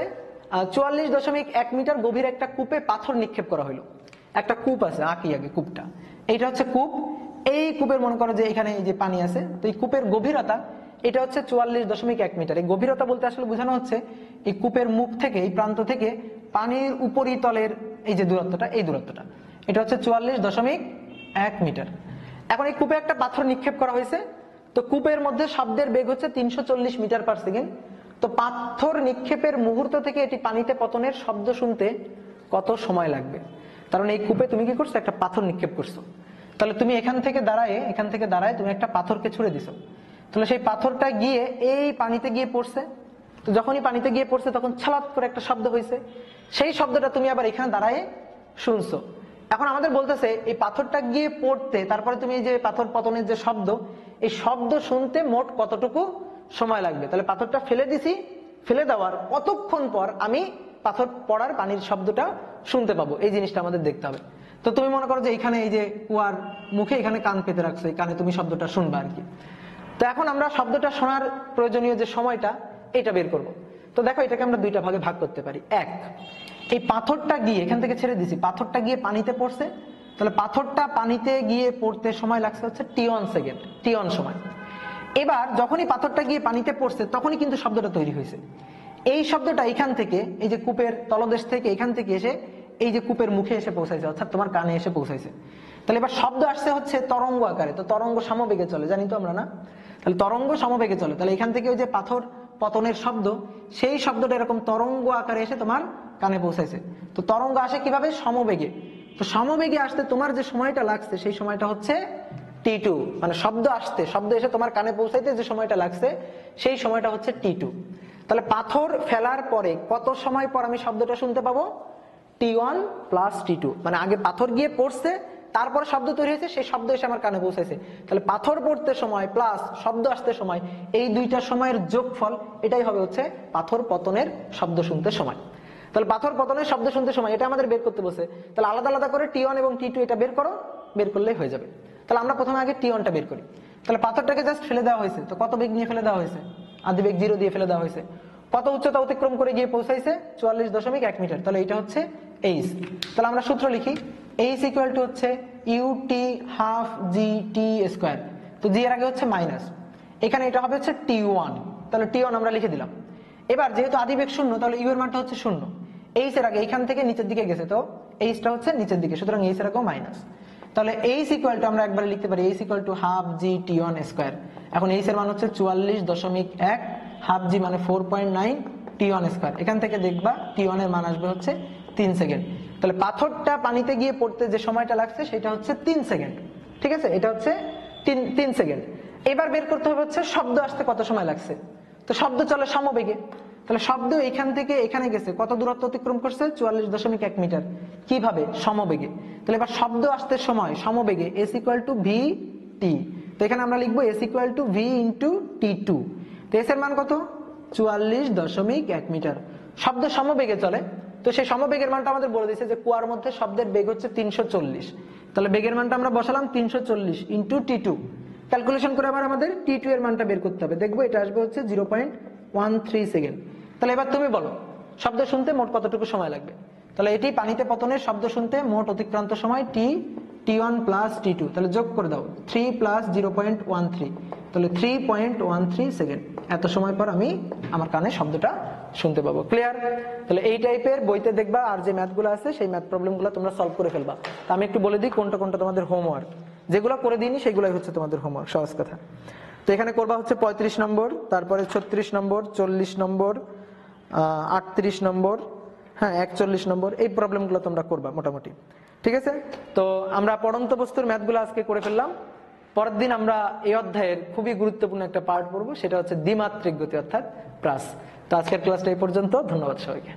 44.1 মিটার গভীর একটা কূপে পাথর নিক্ষেপ করা হলো। একটা কূপ আছে, আঁকি আগে কূপটা, এইটা হচ্ছে কূপ। এই কূপের মনে করো যে এখানে এই যে পানি আছে, তো এই কূপের গভীরতা এটা হচ্ছে 44.1 মিটার। এই গভীরতা বলতে আসলে বোঝানো হচ্ছে এই কূপের মুখ থেকে, এই প্রান্ত থেকে পানির উপরিতলের এই যে দূরত্বটা, এই দূরত্বটা এটা হচ্ছে 44.1 মিটার। এখন এই কূপে একটা পাথর নিক্ষেপ করা হয়েছে, তো কূপের মধ্যে শব্দের বেগ হচ্ছে 340 মিটার পার সেকেন্ড। তো পাথর নিক্ষেপের মুহূর্ত থেকে এটি পানিতে পতনের শব্দ শুনতে কত সময় লাগবে? কারণ এই কূপে তুমি কি করছো, একটা পাথর নিক্ষেপ করছো, তাহলে তুমি এখান থেকে দাঁড়ায় তুমি একটা পাথরকে ছুড়ে দিছো, তাহলে সেই পাথরটা গিয়ে এই পানিতে গিয়ে পড়ছে। তো যখনই পানিতে গিয়ে পড়ছে তখন ছালাত করে একটা শব্দ হয়েছে, সেই শব্দটা তুমি আবার এখানে দাঁড়ায় শুনছো। এখন আমাদের বলতেছে এই পাথরটা গিয়ে পড়তে, তারপরে তুমি এই যে পাথর পতনের যে শব্দ, এই শব্দ শুনতে মোট কতটুকু সময় লাগবে। তাহলে পাথরটা ফেলে দিছি, ফেলে দেওয়ার কতক্ষণ পর আমি পাথর পড়ার পানির শব্দটা শুনতে পাবো, এই জিনিসটা আমাদের দেখতে হবে। তো তুমি মনে করো যে এখানে এই যে কুয়ার মুখে এখানে কান পেতে রাখছো, এই কানে তুমি শব্দটা শুনবা আর কি। তো এখন আমরা শব্দটা শোনার প্রয়োজনীয় যে সময়টা, এটা বের করব। তো দেখো এটাকে আমরা দুইটা ভাগে ভাগ করতে পারি। এক, এই পাথরটা গিয়ে এখান থেকে ছেড়ে দিছি, পাথরটা গিয়ে পানিতে পড়ছে, তাহলে পাথরটা পানিতে গিয়ে পড়তে সময় লাগছে হচ্ছে t1 সেকেন্ড, t1 সময়। এবার যখনই পাথরটা গিয়ে পানিতে পড়ছে তখনই কিন্তু শব্দটা তৈরি হয়েছে। এই শব্দটা এখান থেকে, এই যে কূপের তলদেশ থেকে এখান থেকে এসে এই যে কূপের মুখে এসে পৌঁছাইছে, অর্থাৎ তোমার কানে এসে পৌঁছাইছে। তাহলে এবার শব্দ আসছে হচ্ছে তরঙ্গ আকারে, তো তরঙ্গ সমবেগে চলে, জানি তো আমরা না? তাহলে তরঙ্গ সমবেগে চলে, তাহলে এখান থেকে ওই যে পাথর পতনের শব্দ, সেই শব্দটা এরকম তরঙ্গ আকারে এসে তোমার কানে পৌঁছাইছে। তো তরঙ্গ আসে কিভাবে, সমবেগে। তো সমবেগে আসতে তোমার যে সময়টা লাগছে সেই সময়টা হচ্ছে t2, মানে শব্দ আসতে, শব্দ এসে তোমার কানে পৌঁছাইতে যে সময়টা লাগছে সেই সময়টা হচ্ছে t2। তাহলে পাথর ফেলার পরে কত সময় পর আমি শব্দটা শুনতে পাবো, t1 প্লাস t2, মানে আগে পাথর গিয়ে পড়ছে, তারপর শব্দ তৈরি হয়েছে, সেই শব্দ এসে আমার কানে পৌঁছাইছে। তাহলে পাথর পড়তে সময় প্লাস শব্দ আসতে সময়, এই দুইটা সময়ের যোগফল, এটাই হবে হচ্ছে পাথর পতনের শব্দ শুনতে সময়। তাহলে পাথর পতনের শব্দ শুনতে সময় এটা আমাদের বের করতে বসে, তাহলে আলাদা আলাদা করে t1 এবং t2 এটা বের করো, বের করলেই হয়ে যাবে। তাহলে আমরা প্রথমে আগে t1টা বের করি। তাহলে পাথরটাকে জাস্ট ফেলে দেওয়া হয়েছে, তো কত বেগ নিয়ে ফেলে দেওয়া হয়েছে, আদি বেগ 0 দিয়ে ফেলে দেওয়া হয়েছে। কত উচ্চতা অতিক্রম করে গিয়ে পৌঁছাইছে, 44.1 মিটার, তাহলে এটা হচ্ছে h। তাহলে আমরা সূত্র লিখি, h ইকুয়াল টু হচ্ছে ut হাফ gt স্কয়ার। তো জি এর আগে হচ্ছে মাইনাস, এখানে এটা হবে হচ্ছে t1, তাহলে t1 আমরা লিখে দিলাম। এবার যেহেতু আদিবেগ 0, তাহলে u এর মানটা হচ্ছে 0, h এর আগে এখান থেকে নিচের দিকে গেছে, তো h টা হচ্ছে নিচের দিকে, সুতরাং h এর আগেও মাইনাস। তাহলে h ইকুয়াল টু আমরা একবারে লিখতে পারি h equal to half G t1 square. এখন h এর মান হচ্ছে 44.1, হাফ জি মানে 4.9 t1 স্কয়ার। এখান থেকে দেখবা t1 এর মান আসবে হচ্ছে 3 সেকেন্ড। তাহলে পাথরটা পানিতে গিয়ে পড়তে যে সময়টা লাগছে সেটা হচ্ছে 3 সেকেন্ড, ঠিক আছে, এটা হচ্ছে 3 সেকেন্ড। এবার বের করতে হবে হচ্ছে শব্দ আসতে কত সময় লাগছে। তো শব্দ চলে সমবেগে, তাহলে শব্দ এখান থেকে এখানে গেছে, কত দূরত্ব অতিক্রম করছে, 44.1 মিটার, কিভাবে, সমবেগে। তাহলে এবার শব্দ আসতে সময় সমবেগে s equal to V T, তো এখানে আমরা লিখবো s equal to V into t2। তো s এর মান কত, 44.1 মিটার। শব্দ সমবেগে চলে, তো সেই সমবেগের মানটা আমাদের বলে দিয়েছে যে কুয়ার মধ্যে শব্দের বেগ হচ্ছে 340, তাহলে বেগের মানটা আমরা বসালাম 340 ইন্টু t2। ক্যালকুলেশন করে আবার আমাদের t2 এর মানটা বের করতে হবে, দেখবো এটা আসবে হচ্ছে 0.13 সেকেন্ড। তাহলে এবার তুমি বলো শব্দ শুনতে মোট কতটুকু সময় লাগবে। তাহলে এটি পানিতে পতনের শব্দ শুনতে মোট অতিক্রান্ত সময় t1 প্লাস t2, তাহলে যোগ করে দাও 3 প্লাস 0.13, তাহলে 3.13 সেকেন্ড। এত সময় পর আমি আমার কানে শব্দটা শুনতে পাবো। ক্লিয়ার? তাহলে এই টাইপের বইতে দেখবা আর যে ম্যাথগুলো আছে সেই ম্যাথ প্রবলেমগুলো তোমরা সলভ করে ফেলবা। তা আমি একটু বলে দিই কোনটা কোনটা তোমাদের হোমওয়ার্ক, যেগুলো করে দিইনি সেগুলোই হচ্ছে তোমাদের হোমওয়ার্ক, সহজ কথা। তো এখানে করবা হচ্ছে 35 নম্বর, তারপরে 36 নম্বর, 40 নম্বর, 38 নম্বর, হ্যাঁ 41 নম্বর, এই প্রবলেমগুলো তোমরা করবা মোটামুটি, ঠিক আছে। তো আমরা পড়ন্ত বস্তুর ম্যাথগুলো আজকে করে ফেললাম। পরের দিন আমরা এই অধ্যায়ের খুবই গুরুত্বপূর্ণ একটা পার্ট পড়বো, সেটা হচ্ছে দ্বিমাত্রিক গতি অর্থাৎ প্রাস। তো আজকের ক্লাসটা এই পর্যন্ত, ধন্যবাদ সবাইকে।